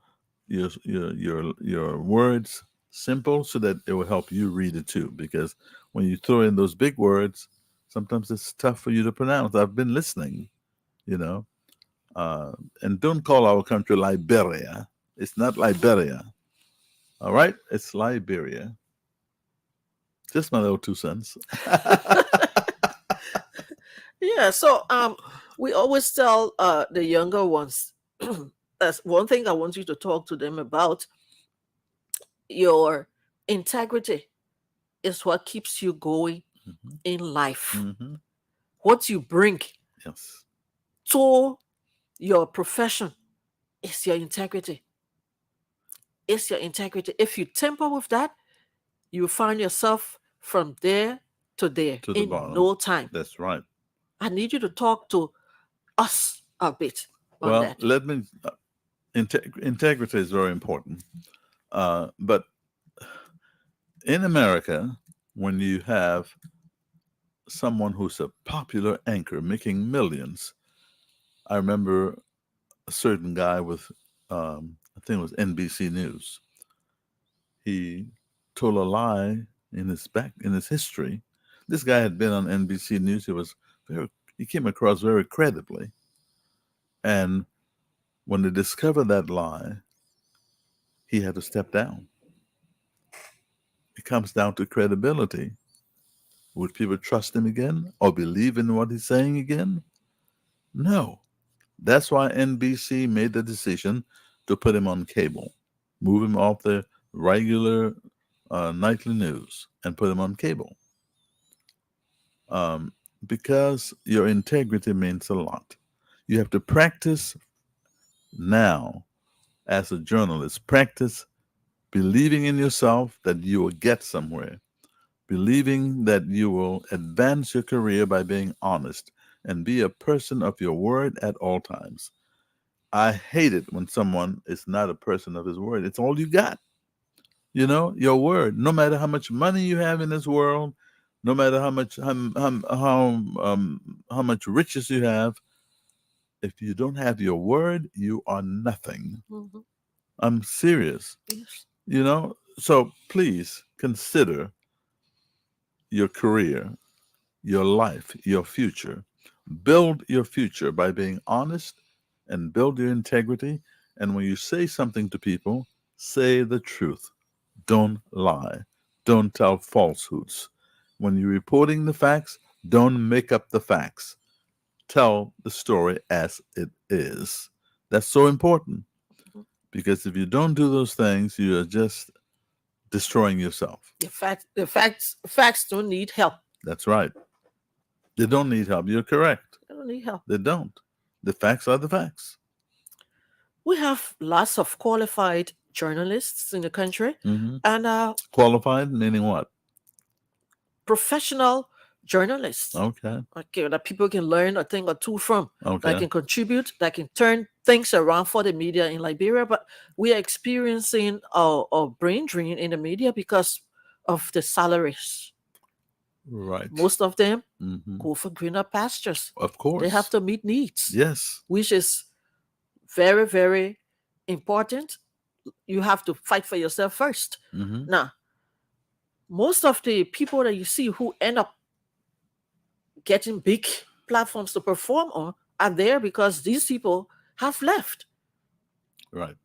words simple so that it will help you read it too. Because when you throw in those big words, sometimes it's tough for you to pronounce. I've been listening, you know. Uh, and don't call our country Liberia. It's not Liberia. All right, it's Liberia. Just my little 2 cents. Yeah, so we always tell the younger ones that's one thing I want you to talk to them about. Your integrity is what keeps you going Mhm, in life. mhm. What you bring Yes, to your profession is your integrity. It's your integrity. If you temper with that, you find yourself from there to there to the in bottom. no time. That's right. I need you to talk to us a bit on Well, that. let me. Integrity is very important. But in America, when you have someone who's a popular anchor making millions, I remember a certain guy with, I think it was NBC News. He told a lie in his history. This guy had been on NBC News. He came across very credibly, and when they discovered that lie, he had to step down. It comes down to credibility. Would people trust him again or believe in what he's saying again? No. That's why NBC made the decision to put him on cable, move him off the regular nightly news and put him on cable. Um, because your integrity means a lot. You have to practice now as a journalist. Practice believing in yourself that you will get somewhere, believing that you will advance your career by being honest and be a person of your word at all times. I hate it when someone is not a person of his word. It's all you got. Your word. No matter how much money you have in this world, no matter how much riches you have, if you don't have your word, you are nothing. Mhm. I'm serious. Yes. So please consider your career, your life, your future. Build your future by being honest and build your integrity. And when you say something to people, say the truth. Don't lie. Don't tell falsehoods. When you're reporting the facts, don't make up the facts. Tell the story as it is. That's so important Because if you don't do those things, you are just destroying yourself. The facts don't need help. That's right. They don't need help. You're correct. They don't need help. They don't. The facts are the facts. We have lots of qualified journalists in the country, Hmm. and Qualified meaning what? professional journalists. Okay. Okay, that people can learn a thing or two from, that Okay. can contribute, that can turn things around for the media in Liberia. But we are experiencing a brain drain in the media because of the salaries. Right. Most of them Hmm. go for greener pastures. Of course. They have to meet needs, Yes. which is very, very important. You have to fight for yourself first. Hmm. Now, most of the people that you see who end up getting big platforms to perform on are there because these people have left. Right.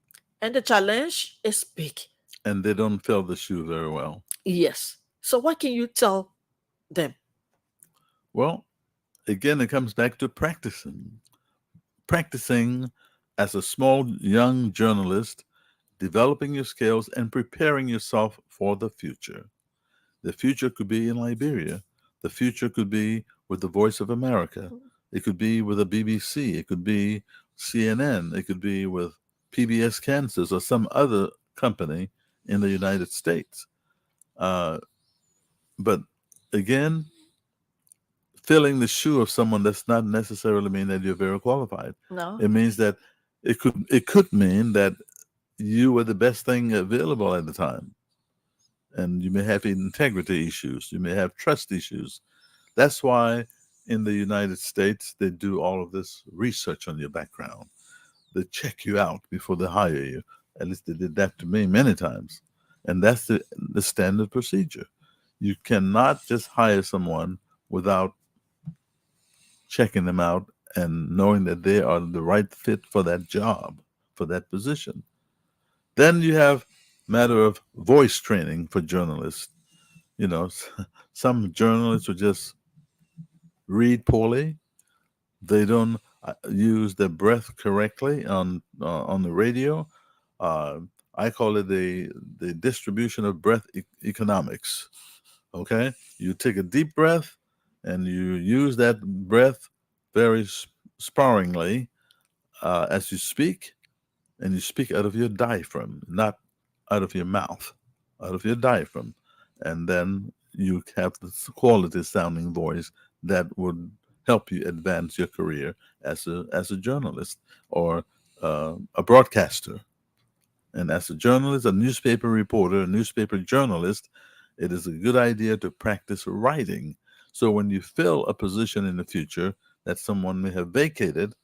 And the challenge is big. And they don't fill the shoe very well. Yes. So what can you tell them? Well, again, it comes back to practicing. Practicing as a small young journalist, developing your skills and preparing yourself for the future. The future could be in Liberia. The future could be with the Voice of America. It could be with the BBC. It could be CNN. It could be with PBS Kansas or some other company in the United States. Uh, but again, filling the shoe of someone does not necessarily mean that you're very qualified. No. It means that it could mean that you were the best thing available at the time. And you may have integrity issues. You may have trust issues. That's why in the United States, they do all of this research on your background. They check you out before they hire you. At least they did that to me many times. And that's the standard procedure. You cannot just hire someone without checking them out and knowing that they are the right fit for that job, for that position. Then you have matter of voice training for journalists. You know, some journalists will just read poorly. They don't use their breath correctly on the radio. Uh, I call it the distribution of breath economics. Okay, you take a deep breath and you use that breath very sparingly as you speak, and you speak out of your diaphragm, not out of your mouth, out of your diaphragm, and then you have this quality sounding voice that would help you advance your career as a journalist or a broadcaster. And as a journalist, a newspaper reporter, a newspaper journalist, it is a good idea to practice writing. So when you fill a position in the future that someone may have vacated,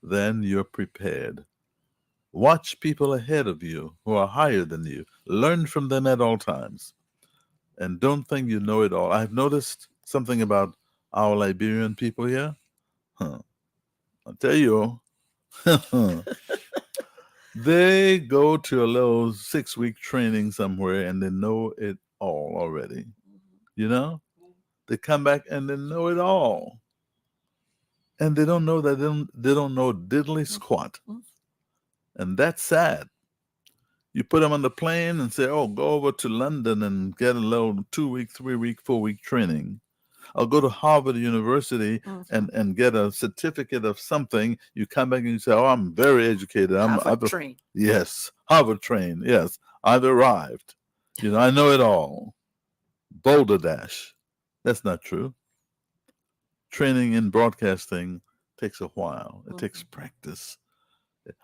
then you're prepared. Watch people ahead of you who are higher than you. Learn from them at all times. And don't think you know it all. I've noticed something about our Liberian people here. Huh. I'll tell you, they go to a little 6-week training somewhere and they know it all already. You know? They come back and they know it all. And they don't know that they don't know diddly squat. And that's sad. You put them on the plane and say, oh, go over to London and get a little 2-week, 3-week, 4-week training. I'll go to Harvard University and get a certificate of something. You come back and you say, oh, I'm very educated. Harvard trained. Yes, Harvard trained. Yes, I've arrived. You know, I know it all. Boulder Dash. That's not true. Training in broadcasting takes a while. It takes practice.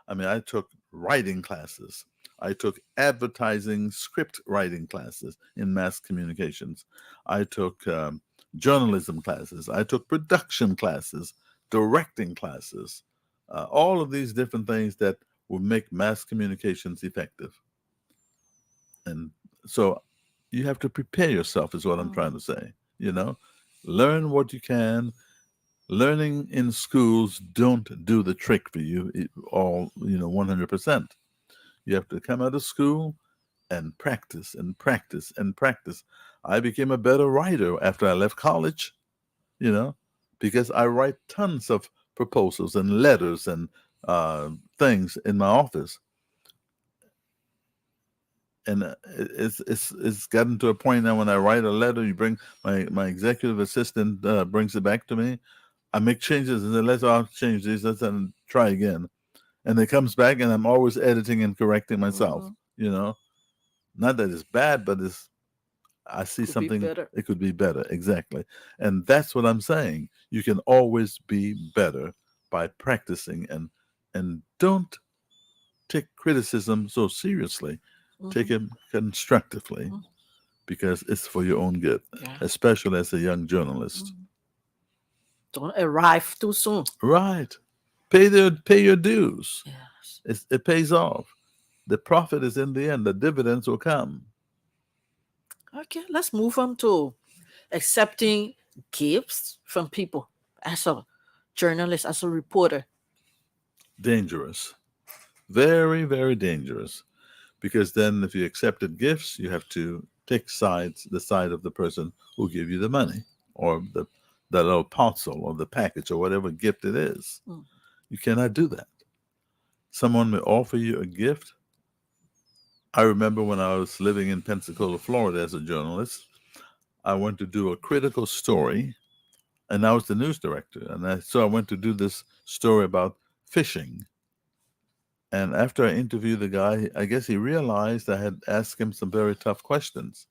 I mean, I took writing classes. I took advertising script writing classes in mass communications. I took journalism classes. I took production classes, directing classes, all of these different things that will make mass communications effective. And so you have to prepare yourself, is what I'm trying to say. You know, learn what you can. Learning in schools don't do the trick for you all, 100%. You have to come out of school and practice and practice and practice. I became a better writer after I left college, because I write tons of proposals and letters and things in my office. And it's gotten to a point now when I write a letter, you bring my executive assistant brings it back to me. I make changes and then I'll change this, and try again. And it comes back, and I'm always editing and correcting myself. You know, not that it's bad, but I see Could be something better. it could be better. Exactly, and that's what I'm saying. You can always be better by practicing, and don't take criticism so seriously. Take it constructively because it's for your own good, Yeah. especially as a young journalist. Don't arrive too soon. Right. Pay your dues. Yes. It pays off. The profit is in the end. The dividends will come. Okay, let's move on to accepting gifts from people as a journalist, as a reporter. Dangerous. Very, very dangerous. Because then if you accepted gifts, you have to take the side of the person who gave you the money or the little parcel or the package or whatever gift it is. You cannot do that. Someone may offer you a gift. I remember when I was living in Pensacola, Florida as a journalist, I went to do a critical story, and I was the news director. So I went to do this story about fishing. And after I interviewed the guy, I guess he realized I had asked him some very tough questions.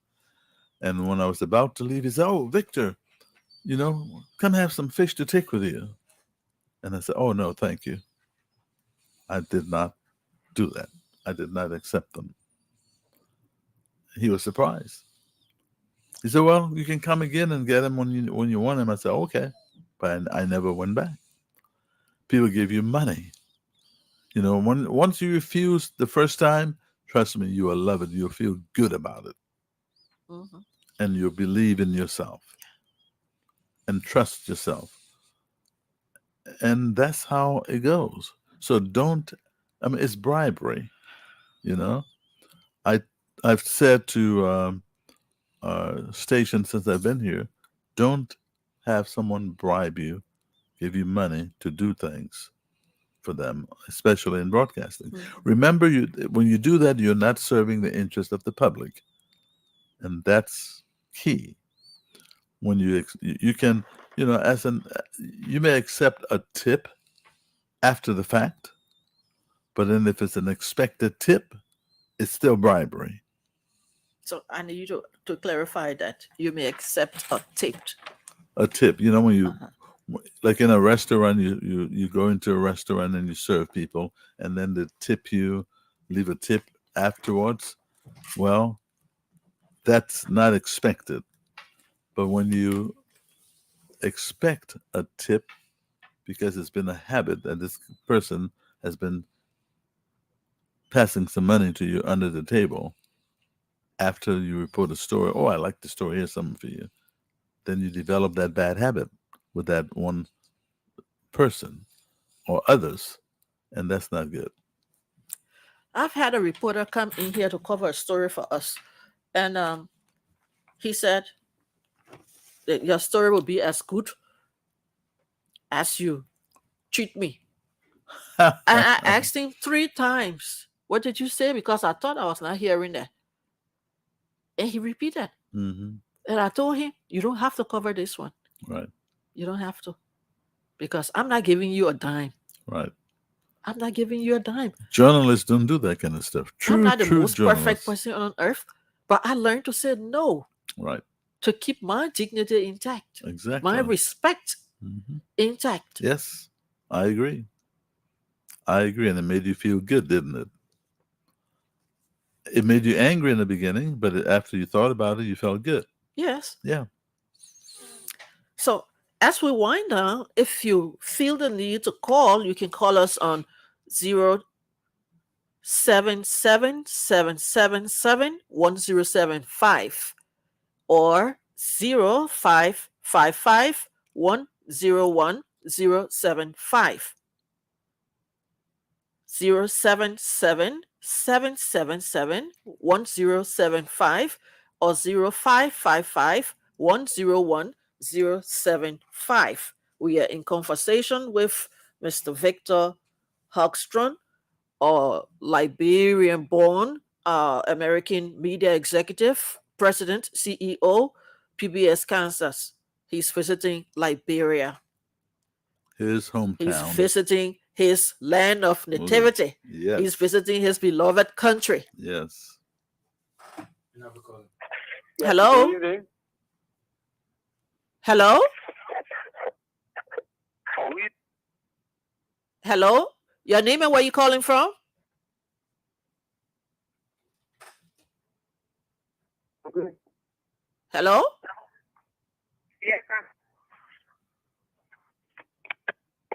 And when I was about to leave, he said, "Oh, Victor, come have some fish to take with you." And I said, "Oh, no, thank you. I did not do that. I did not accept them." He was surprised. He said, "Well, you can come again and get him when you want him." I said, "Okay." But I never went back. People give you money. Once you refuse the first time, trust me, you will love it. You'll feel good about it. And you'll believe in yourself and trust yourself. And that's how it goes. So it's bribery, you know. I've said to stations since I've been here, don't have someone bribe you, give you money to do things for them, especially in broadcasting. Remember, when you do that, you're not serving the interest of the public, and that's key. When you can, you may accept a tip after the fact, but then if it's an expected tip, it's still bribery. So I need you to clarify that you may accept a tip. A tip, when you like in a restaurant, you go into a restaurant and you serve people, and then they tip you, leave a tip afterwards. Well, that's not expected. But when you expect a tip because it's been a habit that this person has been passing some money to you under the table after you report a story, "Oh, I like the story, here's something for you," then you develop that bad habit with that one person or others, and that's not good. I've had a reporter come in here to cover a story for us, and he said that your story will be as good as you treat me. And I asked him 3 times, "What did you say?" Because I thought I was not hearing that. And he repeated. And I told him, "You don't have to cover this one. Right. You don't have to. Because I'm not giving you a dime. Right. I'm not giving you a dime." Journalists don't do that kind of stuff. I'm not the most journalists. perfect person on earth, but I learned to say no. Right. To keep my dignity intact. Exactly. My respect intact. Yes, I agree. And it made you feel good, didn't it? It made you angry in the beginning, but after you thought about it, you felt good. Yes. Yeah. So as we wind down, if you feel the need to call, you can call us on 077-777-1075 or 0555-101-075. 077-777-1075 or 0555-101-075. We are in conversation with Mr. Victor Hogstrom, a Liberian-born American media executive, president, CEO, PBS Kansas. He's visiting Liberia. His He's hometown. visiting his land of Okay. nativity. He's Yes. visiting his beloved country. Yes. Yeah, Hello? good evening. Hello? We, Hello? Your name and where you calling from? Hello? yes, sir.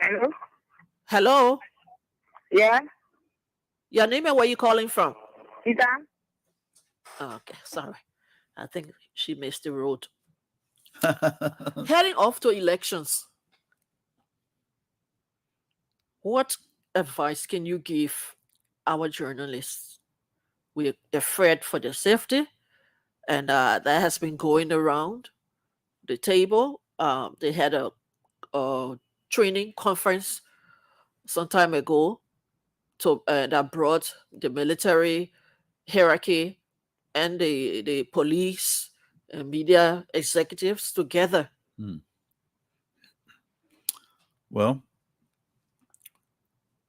Hello? Hello? Yeah, Your name and where you calling from? Ita? Oh, okay, sorry. I think she missed the road. Heading off to elections, what advice can you give our journalists? We're afraid for their safety, and that has been going around the table. They had a training conference some time ago that brought the military hierarchy and the police and media executives together. Hmm. Well,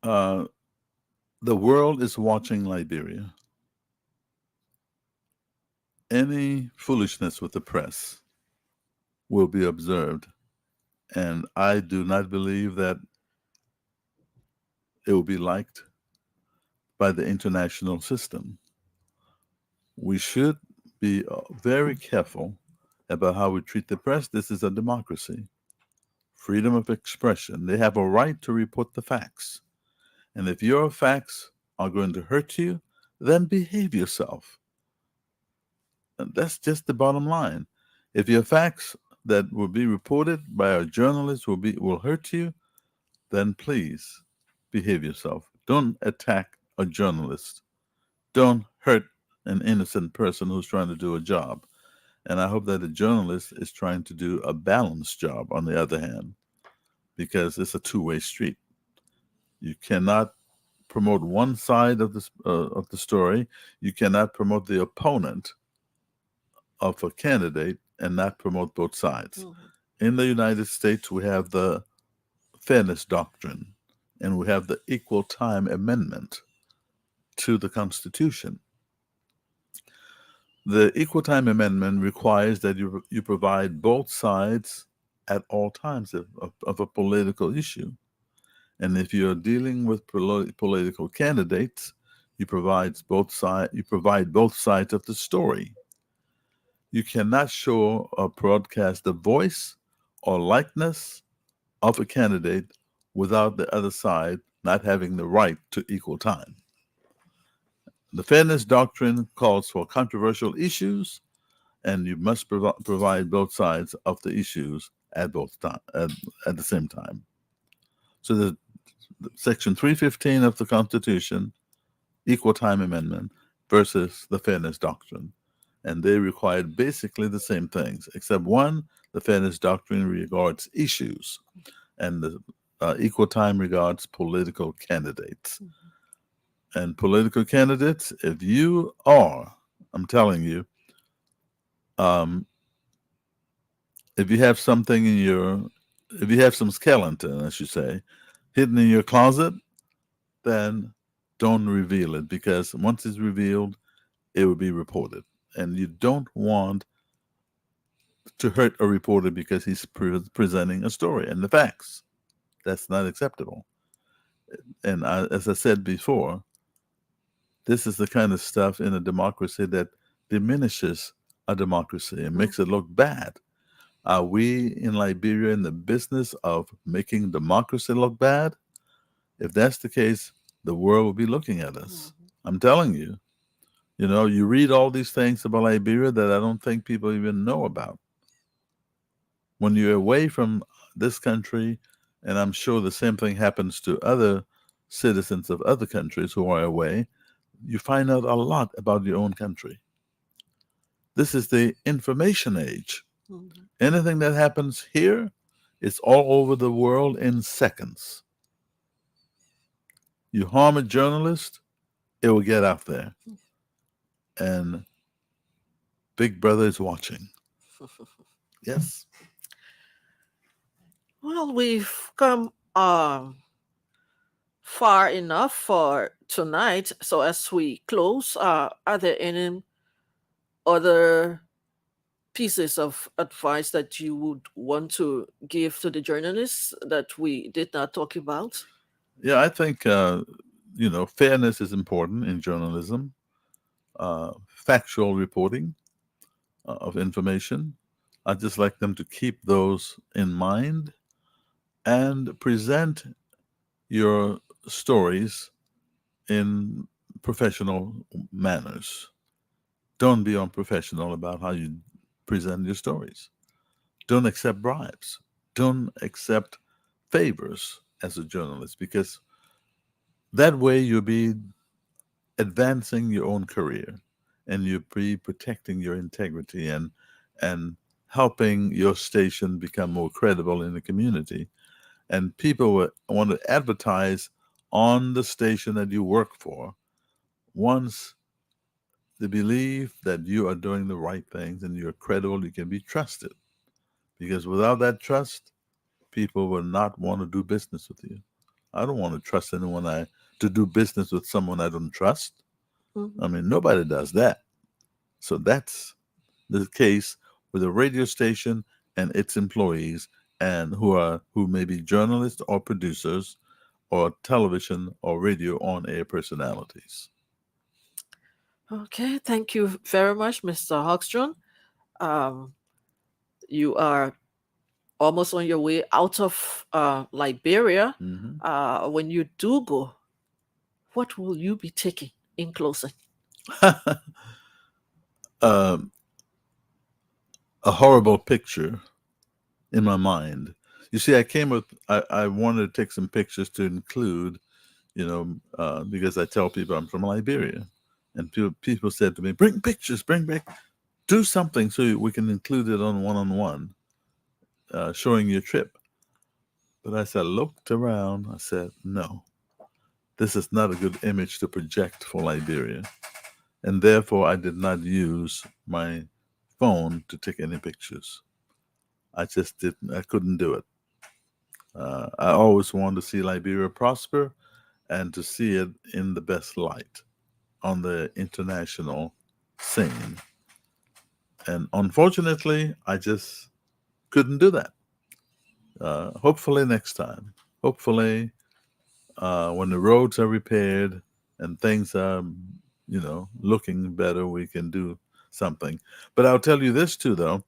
the world is watching Liberia. Any foolishness with the press will be observed, and I do not believe that it will be liked by the international system. We should be very careful about how we treat the press. This is a democracy, freedom of expression. They have a right to report the facts. And if your facts are going to hurt you, then behave yourself. And that's just the bottom line. If your facts that will be reported by a journalist will hurt you, then please behave yourself. Don't attack a journalist. Don't hurt an innocent person who's trying to do a job. And I hope that the journalist is trying to do a balanced job, on the other hand, because it's a two-way street. You cannot promote one side of the story. You cannot promote the opponent of a candidate and not promote both sides. Mm-hmm. In the United States, we have the fairness doctrine, and we have the equal time amendment to the Constitution. The equal time amendment requires that you provide both sides at all times of a political issue. And if you're dealing with political candidates, you provide both sides of the story. You cannot show or broadcast the voice or likeness of a candidate without the other side not having the right to equal time. The fairness doctrine calls for controversial issues, and you must provide both sides of the issues at the same time. So the Section 315 of the Constitution, equal time amendment, versus the fairness doctrine. And they required basically the same things, except one, the fairness doctrine regards issues, and the equal time regards political candidates. Mm-hmm. And political candidates, if you are, I'm telling you, if you have something if you have some skeleton, I should say, hidden in your closet, then don't reveal it, because once it's revealed, it will be reported. And you don't want to hurt a reporter because he's presenting a story and the facts. That's not acceptable. And as I said before, this is the kind of stuff in a democracy that diminishes a democracy and makes it look bad. Are we in Liberia in the business of making democracy look bad? If that's the case, the world will be looking at us. Mm-hmm. I'm telling you. You know, you read all these things about Liberia that I don't think people even know about. When you're away from this country, and I'm sure the same thing happens to other citizens of other countries who are away, you find out a lot about your own country. This is the information age. Mm-hmm. Anything that happens here is all over the world in seconds. You harm a journalist, it will get out there. and Big Brother is watching. Yes. Well, we've come far enough for tonight. So as we close, are there any other pieces of advice that you would want to give to the journalists that we did not talk about? Yeah, I think fairness is important in journalism. Factual reporting of information. I just like them to keep those in mind and present your stories in professional manners. Don't be unprofessional about how you present your stories. Don't accept bribes. Don't accept favors as a journalist, because that way you'll be advancing your own career, and you'll be protecting your integrity and helping your station become more credible in the community. And people will want to advertise on the station that you work for once they believe that you are doing the right things and you're credible, you can be trusted. Because without that trust, people will not want to do business with you. I don't want to trust anyone to do business with someone I don't trust. Mhm. I mean, nobody does that. So that's the case with a radio station and its employees, and who may be journalists or producers or television or radio on air personalities. Okay, thank you very much, Mr. Hogstrom. Um, you are almost on your way out of Liberia. Hmm. When you do go, what will you be taking in closing? um, a horrible picture in my mind. You see, I wanted to take some pictures to include, because I tell people I'm from Liberia. And people said to me, bring pictures, bring back, do something so we can include it on one, showing your trip. But I said, looked around, I said, no, this is not a good image to project for Liberia. And therefore, I did not use my phone to take any pictures. I couldn't do it. I always wanted to see Liberia prosper and to see it in the best light on the international scene. And unfortunately, I just couldn't do that. Hopefully, next time. Hopefully, when the roads are repaired and things are, looking better, we can do something. But I'll tell you this too, though.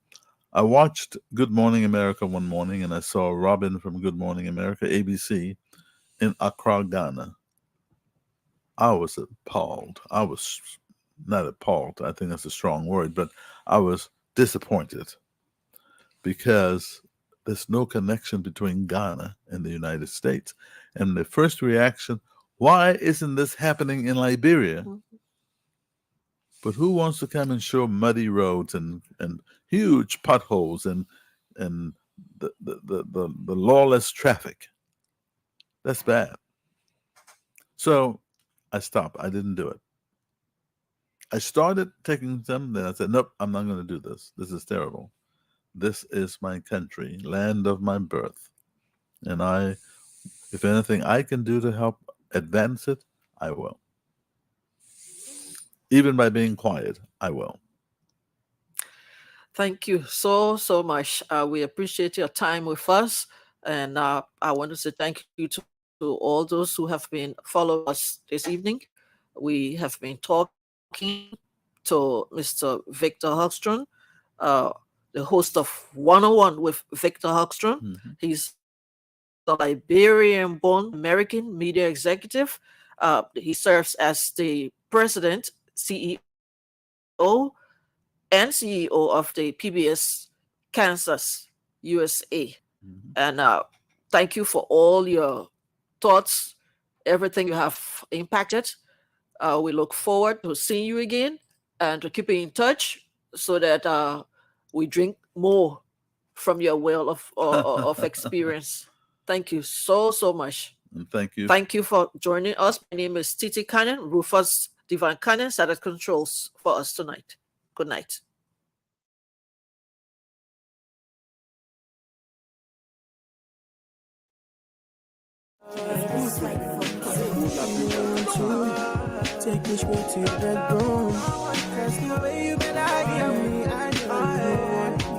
I watched Good Morning America one morning, and I saw Robin from Good Morning America, ABC, in Accra, Ghana. I was appalled. I was not appalled, I think that's a strong word, but I was disappointed because there's no connection between Ghana and the United States. And the first reaction, why isn't this happening in Liberia? Mhm. But who wants to come and show muddy roads and huge potholes and the lawless traffic? That's bad. So I stopped. I didn't do it. I started taking some, then I said, nope, I'm not going to do this. This is terrible. This is my country, land of my birth. And if anything I can do to help advance it, I will. Even by being quiet, I will. Thank you so much. We appreciate your time with us. And I want to say thank you to all those who have been following us this evening. We have been talking to Mr. Victor Hogstrom, uh, the host of 101 with Victor Hogstrom. Mm-hmm. He's a Liberian born American media executive. He serves as the president, CEO, and CEO of the PBS Kansas, USA. And thank you for all your thoughts, everything you have impacted. We look forward to seeing you again and to keeping in touch so that we drink more from your well of experience. Thank you so much. And thank you. Thank you for joining us. My name is Tetee Karneh, Rufus Tetee Karneh sat at controls for us tonight. Good night. Take me straight to your bedroom. Cause the way you been eyeing me, I